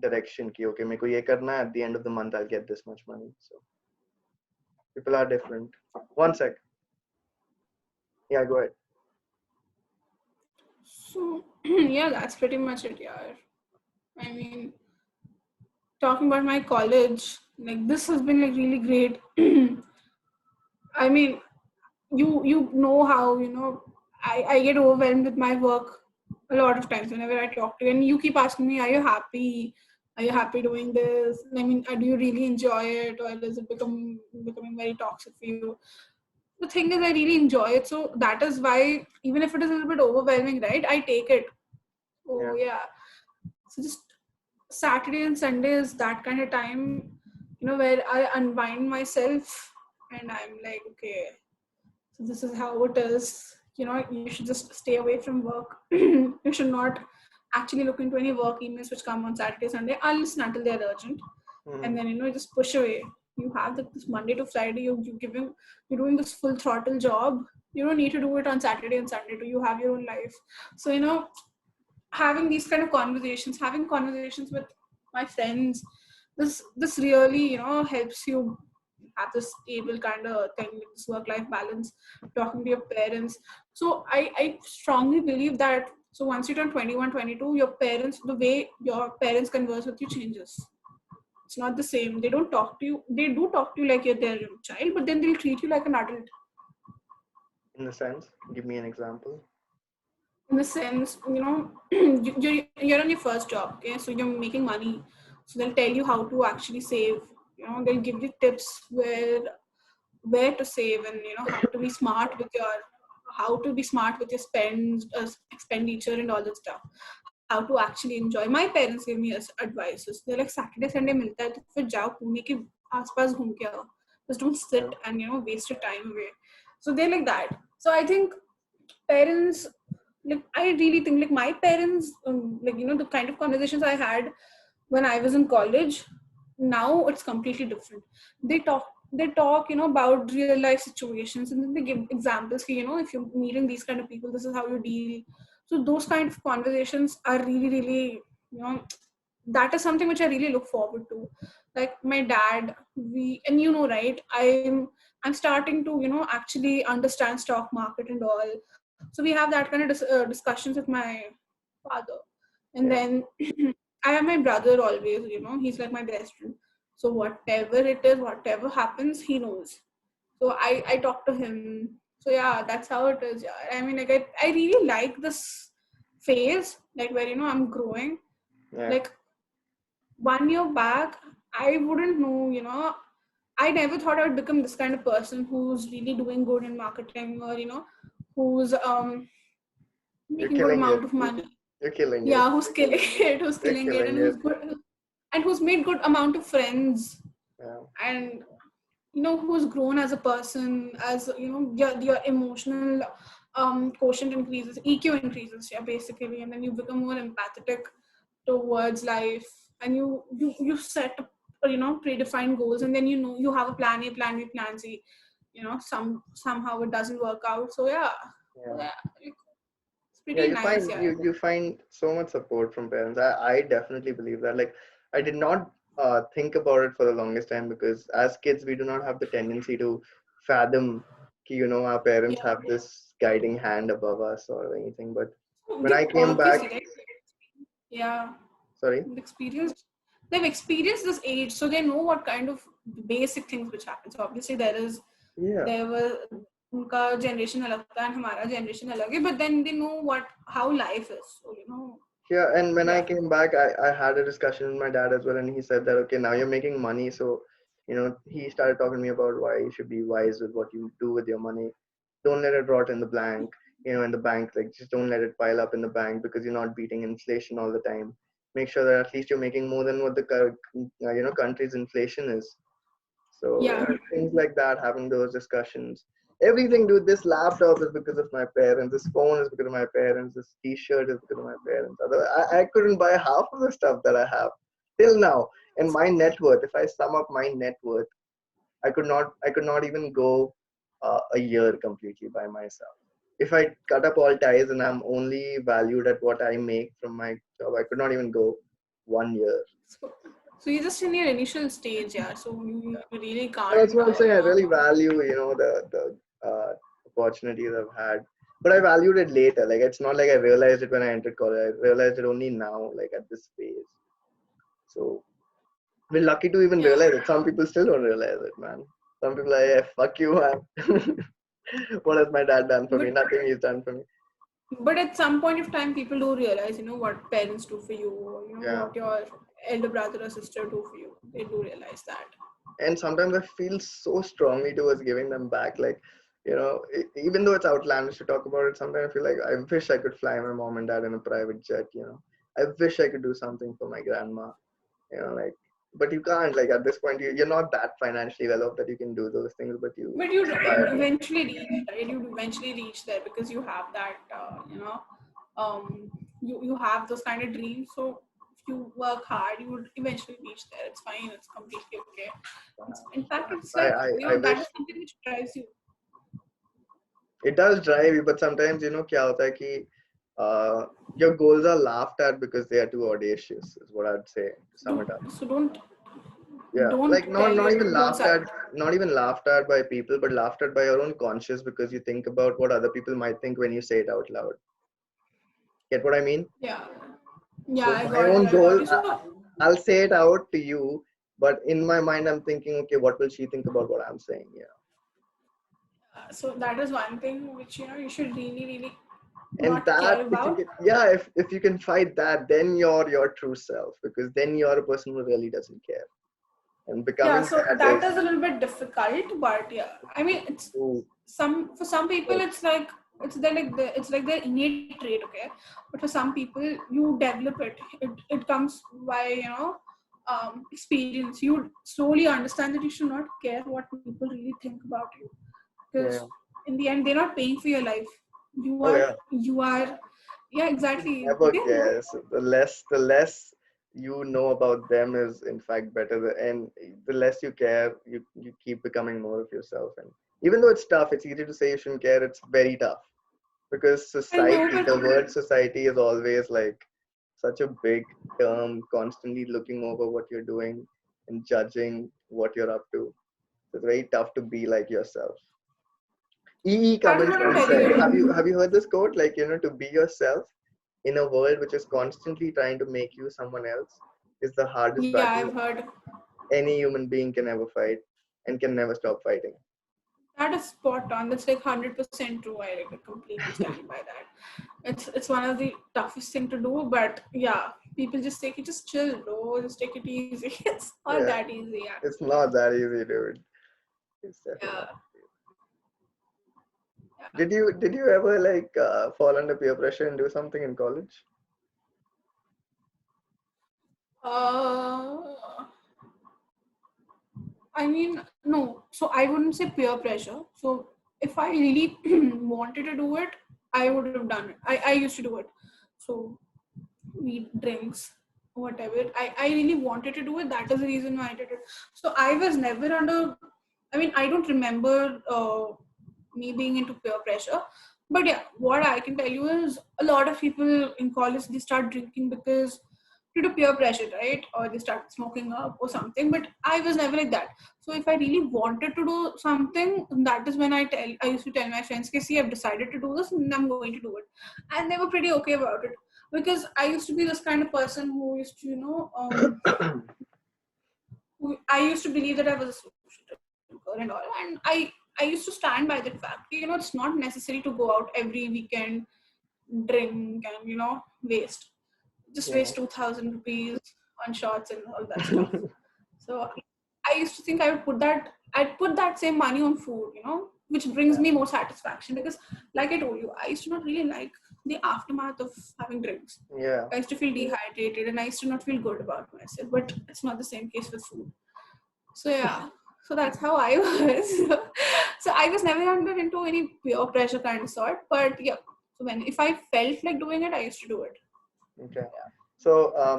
direction ki okay meko ye karna hai, at the end of the month I'll get this much money. So people are different. One sec. Yeah, go ahead. so yeah, that's pretty much it. Yeah, I mean, talking about my college, like this has been like really great. I mean, you know how I get overwhelmed with my work a lot of times whenever I talk to you, and you keep asking me, are you happy doing this? I mean, do you really enjoy it, or does it becoming very toxic for you? The thing is, I really enjoy it, so that is why, even if it is a little bit overwhelming, right, I take it. Oh Yeah, yeah. So just Saturday and Sunday is that kind of time, where I unwind myself, and I'm like, okay, so this is how it is. You should just stay away from work. You should not actually look into any work emails which come on Saturday, Sunday, unless and until they're urgent. And mm-hmm. then just push away. You have this Monday to Friday. You're doing this full throttle job. You don't need to do it on Saturday and Sunday too. You have your own life. So having these kind of conversations, having conversations with my friends, this really helps you have this stable kind of thing, like this work-life balance, talking to your parents. So I strongly believe that, so once you turn 21, 22, your parents, the way your parents converse with you changes. It's not the same. They don't talk to you. They do talk to you like you're their child, but then they'll treat you like an adult. In the sense, give me an example. In the sense, you're on your first job, okay, so you're making money, so they'll tell you how to actually save. They'll give you tips where to save, and how to be smart with your expenditure and all that stuff, how to actually enjoy. My parents give me advices. They're like, Saturday Sunday milta hai to fir jao pune ke aaspaas ghum ke aao, just don't Yeah, sit and waste your time away. So they're like that. So I think parents, like I really think, like my parents, like the kind of conversations I had when I was in college, now it's completely different. They talk about real life situations, and then they give examples. If you're meeting these kind of people, this is how you deal. So those kind of conversations are really, really, you know that is something which I really look forward to. Like my dad, we and right, I'm starting to actually understand stock market and all. So we have that kind of discussions with my father. And yeah, then I have my brother always, he's like my best friend. So whatever it is, whatever happens, he knows. So I talk to him. So yeah, that's how it is. Yeah. I mean, like I really like this phase, like where I'm growing. yeah. Like 1 year back, I wouldn't know, I never thought I would become this kind of person who's really doing good in marketing, or who's You're making good killing it. amount of money. You're killing it. Yeah, who's killing it, who's You're killing it, killing and it. who's good, and who's made good amount of friends, Yeah, and who's grown as a person, as your emotional quotient increases, EQ increases, yeah, basically, and then you become more empathetic towards life, and you set up predefined goals, and then you have a plan A, plan B, plan C. Somehow it doesn't work out. So yeah, yeah. yeah, it's Yeah, pretty you nice. find Yeah. you find so much support from parents. I definitely believe that. Like, I did not think about it for the longest time, because as kids we do not have the tendency to fathom, our parents Yeah. have this guiding hand above us or anything. But So when I they came back, obviously, right? Yeah. sorry, They've experienced this age, so they know what kind of basic things which happen. So obviously yeah. there was उनका generation अलग था and हमारा generation अलग है, but then they know how life is. So Yeah, and when I yeah, came back, I had a discussion with my dad as well, and he said that, okay, now you're making money, so, he started talking to me about why you should be wise with what you do with your money. Don't let it rot in the blank, in the bank. Like, just don't let it pile up in the bank because you're not beating inflation all the time. Make sure that at least you're making more than what the country's inflation is. So yeah. things like that, having those discussions. Everything, dude. This laptop is because of my parents. This phone is because of my parents. This T-shirt is because of my parents. Otherwise, I couldn't buy half of the stuff that I have till now. And my net worth, if I sum up my net worth, I could not even go a year completely by myself. If I cut up all ties and I'm only valued at what I make from my job, I could not even go 1 year. So, so you're just in your initial stage, yeah. So you really That's can't, what I'm saying. I really value, the opportunities I've had, but I valued it later. Like, it's not like I realized it when I entered college. I realized it only now, like at this phase. So we're lucky to even yeah. realize it. Some people still don't realize it, man. Some people are like, yeah, fuck you, man. What has my dad done for me? But Nothing he's done for me. but at some point of time, people do realize, what parents do for you, or Yeah. what your elder brother or sister do for you. They do realize that. And sometimes I feel so strongly towards giving them back. Like, even though it's outlandish to talk about it, sometimes I feel like I wish I could fly my mom and dad in a private jet. I wish I could do something for my grandma. Like, but you can't. Like, at this point, you're not that financially well off that you can do those things. But you But you'd aspire to. eventually reach, right? You'd eventually reach there because you have that, you have those kind of dreams. So if you work hard, you would eventually reach there. It's fine. It's completely okay. In fact, it's I, like, I, I that wish is something which drives you. it does drive you, but sometimes क्या होता है कि your goals are laughed at because they are too audacious. Is what I'd say to sum it up. So don't Yeah, don't like tell not your even goals laughed out. at, not even laughed at by people, but laughed at by your own conscience because you think about what other people might think when you say it out loud. Get what I mean? Yeah. Yeah, So I my got you. own I got goal, you. So I'll say it out to you, but in my mind, I'm thinking, okay, what will she think about what I'm saying? Yeah. so that is one thing which you should really, really And not care that, if you about. can, yeah, if you can fight that, then you're your true self, because then you're a person who really doesn't care. And Yeah, becoming so that that is, is a little bit difficult, but yeah, I mean, it's ooh, for some people but it's like it's like their innate trait, okay, but for some people you develop it comes by experience. You slowly understand that you should not care what people really think about you, because yeah. in the end they're not paying for your life. you Oh are yeah. you are yeah, You exactly. never They know. guess. The less you know about them is in fact better. And the less you care, you keep becoming more of yourself. And even though it's tough, it's easy to say you shouldn't care. It's very tough because I know, society, but the word society is always like such a big term, constantly looking over what you're doing and judging what you're up to. It's very tough to be like yourself. E. that is Cummins what I'm once telling said, you. have you heard this quote? Like, to be yourself in a world which is constantly trying to make you someone else is the hardest Yeah, battle I've heard. any human being can ever fight and can never stop fighting. That is spot on. That's like 100% true. I like completely stand by that. It's one of the toughest thing to do, but yeah, people just take it, just chill, bro. Just take it easy. It's not Yeah, that easy, yeah. it's not that easy, dude. It's definitely Yeah, not. yeah. Did you ever like fall under peer pressure and do something in college? Uh, I mean, no. So I wouldn't say peer pressure. So if I really wanted to do it, I would have done it. I used to do it. So we drinks, whatever. I really wanted to do it. That is the reason why I did it. So I was never under. I mean, I don't remember me being into peer pressure. But yeah, what I can tell you is a lot of people in college they start drinking because due to peer pressure, right? Or they start smoking up or something. But I was never like that. So if I really wanted to do something, that is when I used to tell my friends, "Okay, see, I've decided to do this, and I'm going to do it," and they were pretty okay about it, because I used to be this kind of person who used to, I used to believe that I was a social drinker and all, and I used to stand by that fact. It's not necessary to go out every weekend, drink, and waste just Yeah. waste 2,000 rupees on shots and all that stuff. So I used to think I'd put that same money on food, which brings me more satisfaction, because, like I told you, I used to not really like the aftermath of having drinks. Yeah. I used to feel dehydrated and I used to not feel good about myself, but it's not the same case with food. So yeah, so that's how I was. So I was never under into any peer pressure kind of sort, but yeah. So if I felt like doing it, I used to do it. Okay. So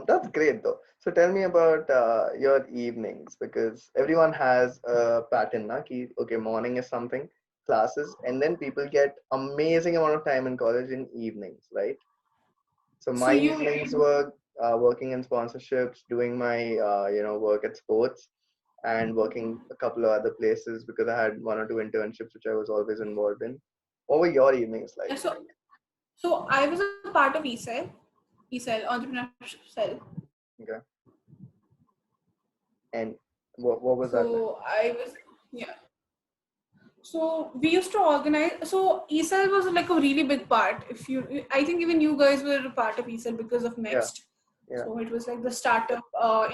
that's great though. So tell me about your evenings, because everyone has a pattern, na? Ki, okay, morning is something, classes, and then people get amazing amount of time in college in evenings, right? So So my you evenings were working in sponsorships, doing my work at sports, and working a couple of other places because I had one or two internships which I was always involved in. What were your evenings like? yeah, so I was a part of ECEL entrepreneurship cell. Okay, and what was that like? So I was yeah. So we used to organize. So ECEL was like a really big part. I think even you guys were a part of ECEL because of Yeah, Next. yeah. So it was like the startup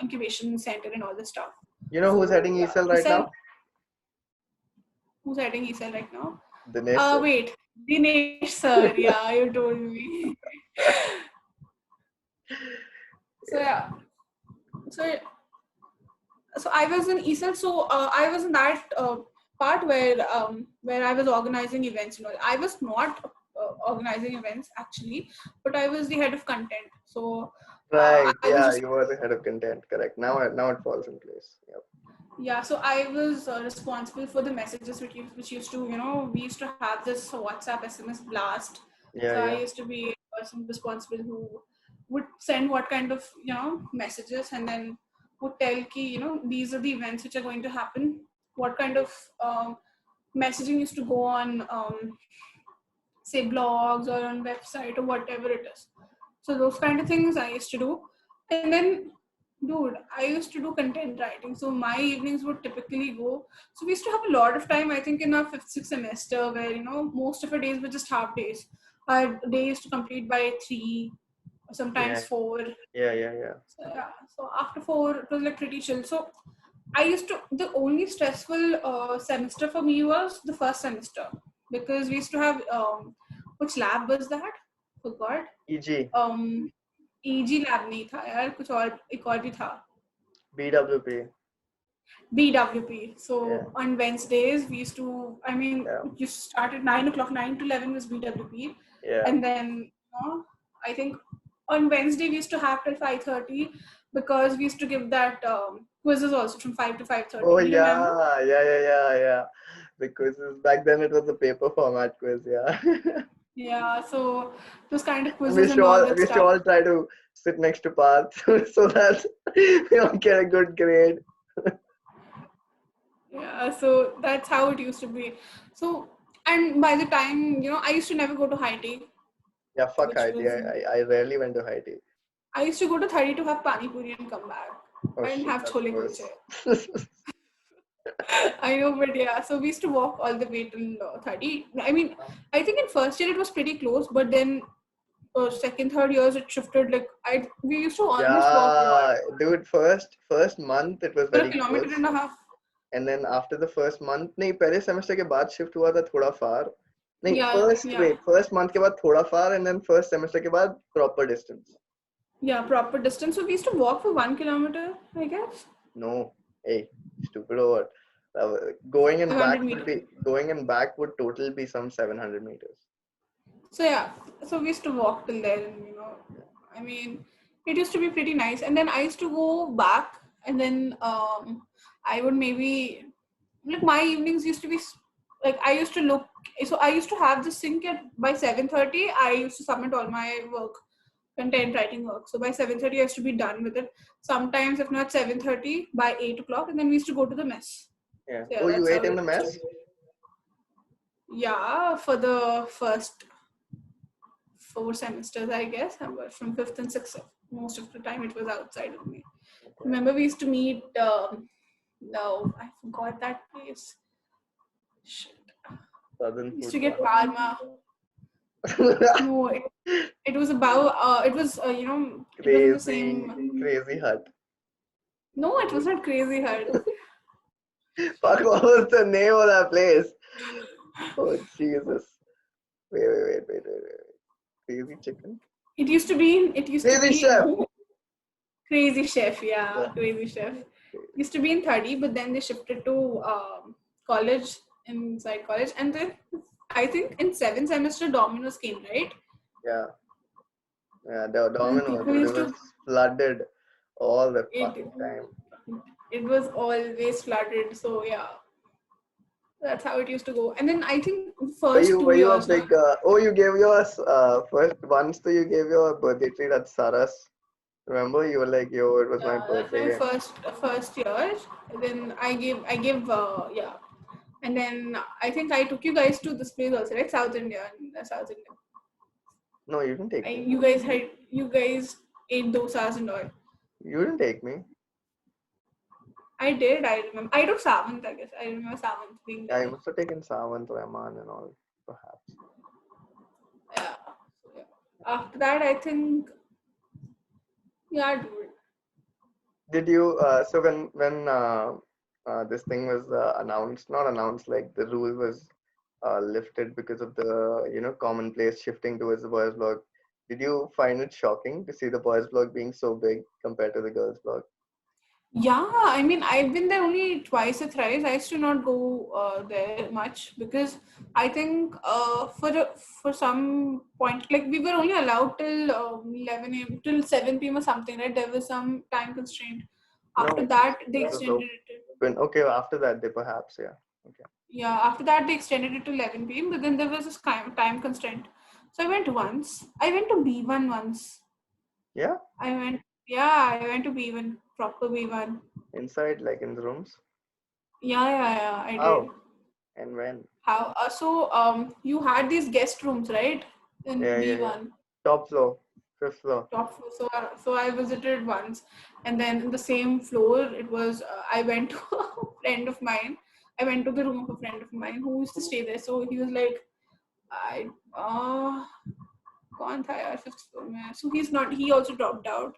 incubation center and all this stuff. You know who's So heading yeah, ESL right ECEL. now? Who's heading ECEL right now? Dinesh sir. Wait, Dinesh sir. Yeah, you told me. So Yeah. yeah. So I was in ESEL, so I was in that part where I was organizing events. I was not organizing events actually, but I was the head of content. So Right. I was Yeah, just you were the head of content. Correct. Now it falls in place. Yep. yeah. So I was responsible for the messages which used to we used to have this WhatsApp SMS blast. Yeah, So I yeah. used to be a person responsible who would send what kind of messages, and then would tell ki these are the events which are going to happen. What kind of messaging used to go on say blogs or on website or whatever it is. So those kind of things I used to do. And then dude, I used to do content writing. So my evenings would typically go. So we used to have a lot of time, I think, in our fifth, sixth semester where, most of our days were just half days. Our day used to complete by 3, sometimes Yeah, 4. yeah, yeah, yeah. So yeah, so after 4, it was like pretty chill. So the only stressful semester for me was the first semester, because we used to have, which lab was that? Forgot. EG, Um, EG lab नहीं था यार, कुछ और एक और भी था. BWP. BWP. Yeah, So on Wednesdays we used to, yeah, you start at 9 o'clock, 9 to 11 was BWP, yeah. and then I think on Wednesday we used to have till 5:30, because we used to give that quizzes also from 5 to 5:30. Oh Do you remember? yeah, yeah, yeah, yeah, yeah. The quizzes back then it was a paper format quiz, yeah. Yeah. So those kind of And we quizzes should and all all that we should stuff. all try to sit next to Parth so that we all get a good grade. Yeah. So that's how it used to be. So, and by the time I used to never go to high tea, Yeah, fuck which Haiti. was I rarely went to Haiti. I used to go to 30 to have pani puri and come back. Oh I didn't shit, have that's chole worse. kulche. I know, but yeah. So we used to walk all the way till 30. I think in first year it was pretty close, but then second, third years it shifted. Like we used to almost walk Yeah, dude, first month it was for a very kilometer close. and a half. And then after the first month, नहीं पहले semester के बाद shift हुआ था थोड़ा far. नहीं Yeah, yeah, first month के बाद थोड़ा far, and then first semester के बाद proper distance. yeah. Proper distance. So we used to walk for 1 kilometer, I guess. No, hey, stupid or what? Going and back 500 would meters. be going and back would total be some 700 meters. So yeah, so we used to walk till there, and I mean, it used to be pretty nice. And then I used to go back, and then I would maybe like my evenings used to be like I used to look. So I used to have the sync at by 7:30. I used to submit all my work content writing work. So by 7:30 I used to be done with it. Sometimes if not 7:30, by 8 o'clock, and then we used to go to the mess. Yeah. So yeah, Oh, you that's how ate in it the used to mess? be. Yeah, for the first 4 semesters, I guess. But from fifth and sixth, most of the time it was outside of me. Okay. Remember, we used to meet. No, I forgot that place. Shit. Southern We used food to get corner. parma. No, it was about. It was it was in the Crazy, same. crazy hut. No, it was not Crazy Hut. Fuck, what was the name of that place? Oh, Jesus. Wait. Crazy chicken? It used to be. It used to Crazy be chef! no. Crazy Chef. Yeah. Yeah, Crazy Chef. Used to be in 30, but then they shifted to college, inside college, and then I think in 7th semester Domino's came, right? Yeah. Yeah, the And Domino's, people dude, it used was to flooded all the it. fucking time. It was always flooded. So yeah, that's how it used to go. And then I think first Were two you a years, big, oh, you gave your, first, once to you gave your birthday treat at Saras. Remember? You were like, yo, it was my that's my birthday. first year. Then I gave yeah, and then I think I took you guys to this place also, right? South India, South India. No, you didn't take me. You guys ate dosas and all. You didn't take me. I did. I remember. I took Savant. I guess I remember Savant being Yeah, there. you must have taken Savant, Rahman and all, perhaps. Yeah. So, yeah. After that, I think yeah, dude. Did you, so when this thing was announced, not announced, like the rule was lifted because of the, commonplace shifting towards the boys' blog, did you find it shocking to see the boys' blog being so big compared to the girls' blog? Yeah, I mean, I've been there only twice or thrice. I used to not go there much because I think for some point, like we were only allowed till 11 a.m. till 7 p.m. or something, right? There was some time constraint. No, After that, they it was extended it. open. Okay, after that, they perhaps, yeah. Okay. Yeah, after that they extended it to 11 p.m. But then there was this time constraint. So I went once. I went to B1 once. Yeah, Yeah, I went to B1, proper B1. inside, like in the rooms. Yeah, I did. How and when? How? You had these guest rooms, right? In Yeah. B1, Top floor, fifth floor. top floor. So I visited once, and then in the same floor, it was. I went to a friend of mine. I went to the room of a friend of mine who used to stay there. So he was like, I कौन था यार fifth floor में? So he's not. He also dropped out.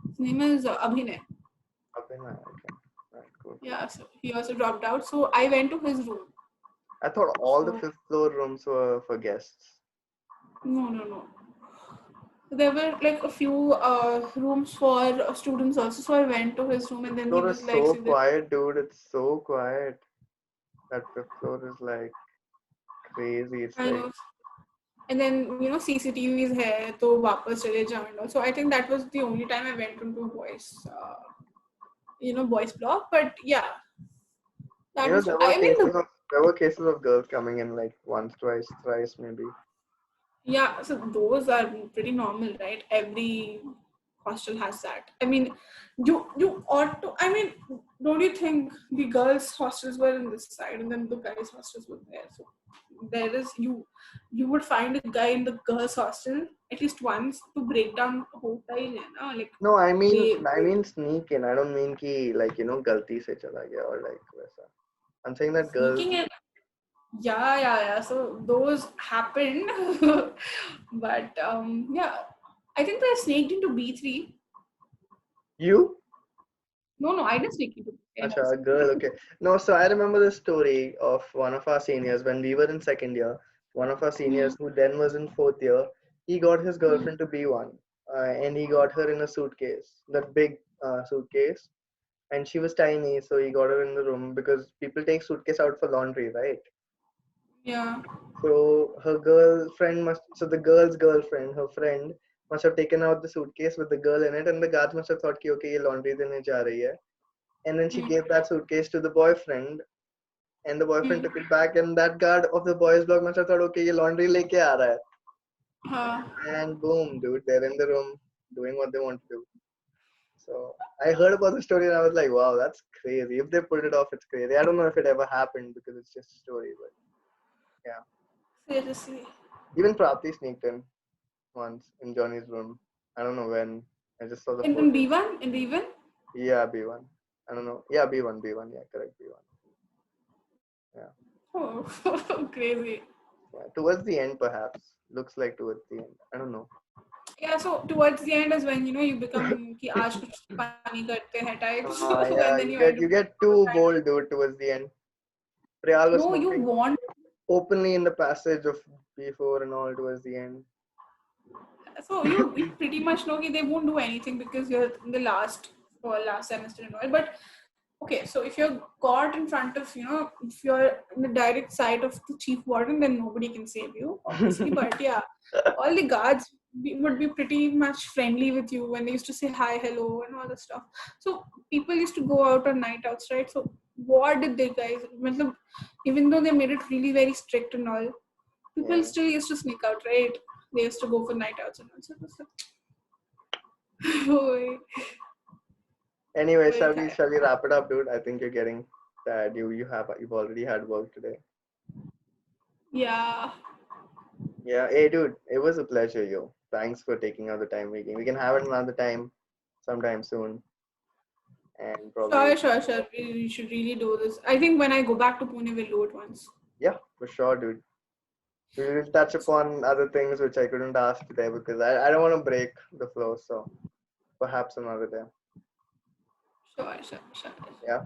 His name is Abhinay. Up in my, okay. Right, cool. Yeah, so he also dropped out. So I went to his room. I thought all the So fifth floor rooms were for guests. no. There were like a few rooms for students also. So I went to his room, and Fifth then he floor was is like, so "See this." quiet, dude. It's so quiet. That fifth floor is like crazy. It's I like, know. And then CCTV is here, so वापस चले जाओ and all. So I think that was the only time I went into boys block. But yeah, that was. I mean, there were cases of girls coming in like once, twice, thrice, maybe. yeah. So those are pretty normal, right? Every hostel has that. I mean, you ought to. I mean, don't you think the girls' hostels were in this side and then the guys' hostels were there? So there is you would find a guy in the girls' hostel at least once to break down hotel, like No, they I mean sneak in. I don't mean ki like galti se chala gaya or like वैसा. I'm saying that girls. sneaking in. Yeah. So those happened, but yeah, I think they sneaked into B3. You? No, I didn't sneak into B3. Acha, a girl, okay. No, so I remember the story of one of our seniors when we were in second year. One of our seniors who then was in fourth year, he got his girlfriend to be one, and he got her in a suitcase, that big suitcase, and she was tiny, so he got her in the room because people take suitcase out for laundry, right? Yeah. So her girlfriend so the girl's girlfriend, her friend, must have taken out the suitcase with the girl in it, and the guards must have thought, ki, okay, ye laundry dene ja rahi hai. And then she Hmm. gave that suitcase to the boyfriend, and the boyfriend Hmm. took it back, and that guard of the boys' block must have thought, okay, ye laundry leke aa raha hai. Uh, and boom, dude, they're in the room doing what they want to do. So I heard about the story and I was like, wow, that's crazy. If they pulled it off, it's crazy. I don't know if it ever happened because it's just a story, but yeah. seriously. Even Prapti sneaked in once in Johnny's room. I don't know when. I just saw the In photo. B1? In B1? Yeah, B1. I don't know. Yeah, B1, B1. Yeah, correct, B1. Yeah. Oh, crazy. Yeah. Towards the end, perhaps. Looks like towards the end. I don't know. Yeah, so towards the end is when you become कि आज कुछ funny करते हैं types when then Yeah, you you end up get you get too bold, dude, towards the end. Priyal was no, you smoking want openly in the passage of B4 and all towards the end. so you pretty much know that they won't do anything because you're in the last or last semester and all. But okay, so if you're caught in front of if you're in the direct side of the chief warden, then nobody can save you, obviously. But yeah, all the guards would be pretty much friendly with you when they used to say hi, hello, and all that stuff. So people used to go out on night outs, right? So what did they guys? मतलब, even though they made it really very strict and all, people Yeah. still used to sneak out, right? They used to go for night outs and all. So it was like, Anyway, very shall we tired. wrap it up, dude? I think you're getting tired. You've already had work today. Yeah. Yeah. Hey, dude, it was a pleasure, yo. Thanks for taking out the time making. We can have it another time, sometime soon, and probably Sure. We should really do this. I think when I go back to Pune, we'll do it once. yeah, for sure, dude. We will touch upon other things which I couldn't ask today because I don't want to break the flow. So perhaps another day. Sure. Yeah.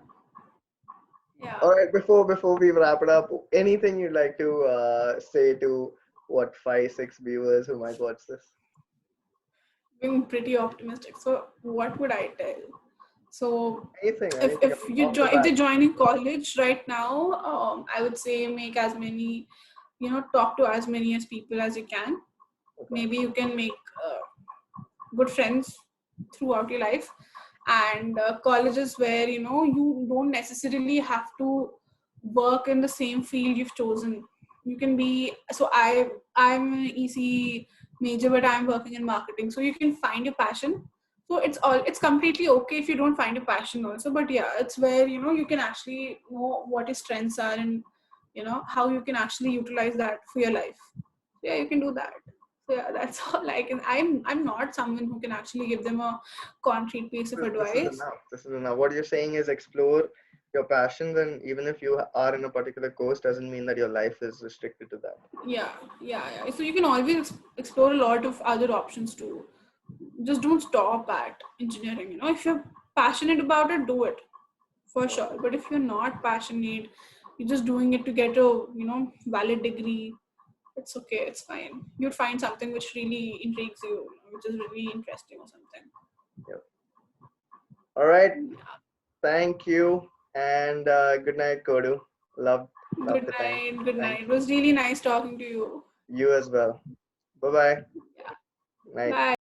Yeah. All right. Before we wrap it up, anything you'd like to say to what 5 6 viewers who might watch this? Being pretty optimistic. So what would I tell? So Anything, if anything you off the join if bat. they're joining college right now, I would say make as many, talk to as many as people as you can. Okay. Maybe you can make good friends throughout your life, and colleges where you don't necessarily have to work in the same field you've chosen. You can be so I'm an EC major, but I'm working in marketing, so you can find your passion. So it's completely okay if you don't find your passion also, but yeah, it's where you can actually know what your strengths are, and how you can actually utilize that for your life. Yeah, you can do that. So yeah, that's all I can. I'm not someone who can actually give them a concrete piece of This is advice. enough. This is enough. What you're saying is explore your passions, and even if you are in a particular course, doesn't mean that your life is restricted to that. Yeah. So you can always explore a lot of other options too. Just don't stop at engineering. If you're passionate about it, do it for Yeah. sure. But if you're not passionate, you're just doing it to get a valid degree. It's okay. It's fine. You'd find something which really intrigues you, which is really interesting or something. Yep. All right. Thank you, and good night, Kodu. Loved Good the time. night. Good Thank night. It you. was really nice talking to you. You as well. Bye bye. Yeah. Night. Bye.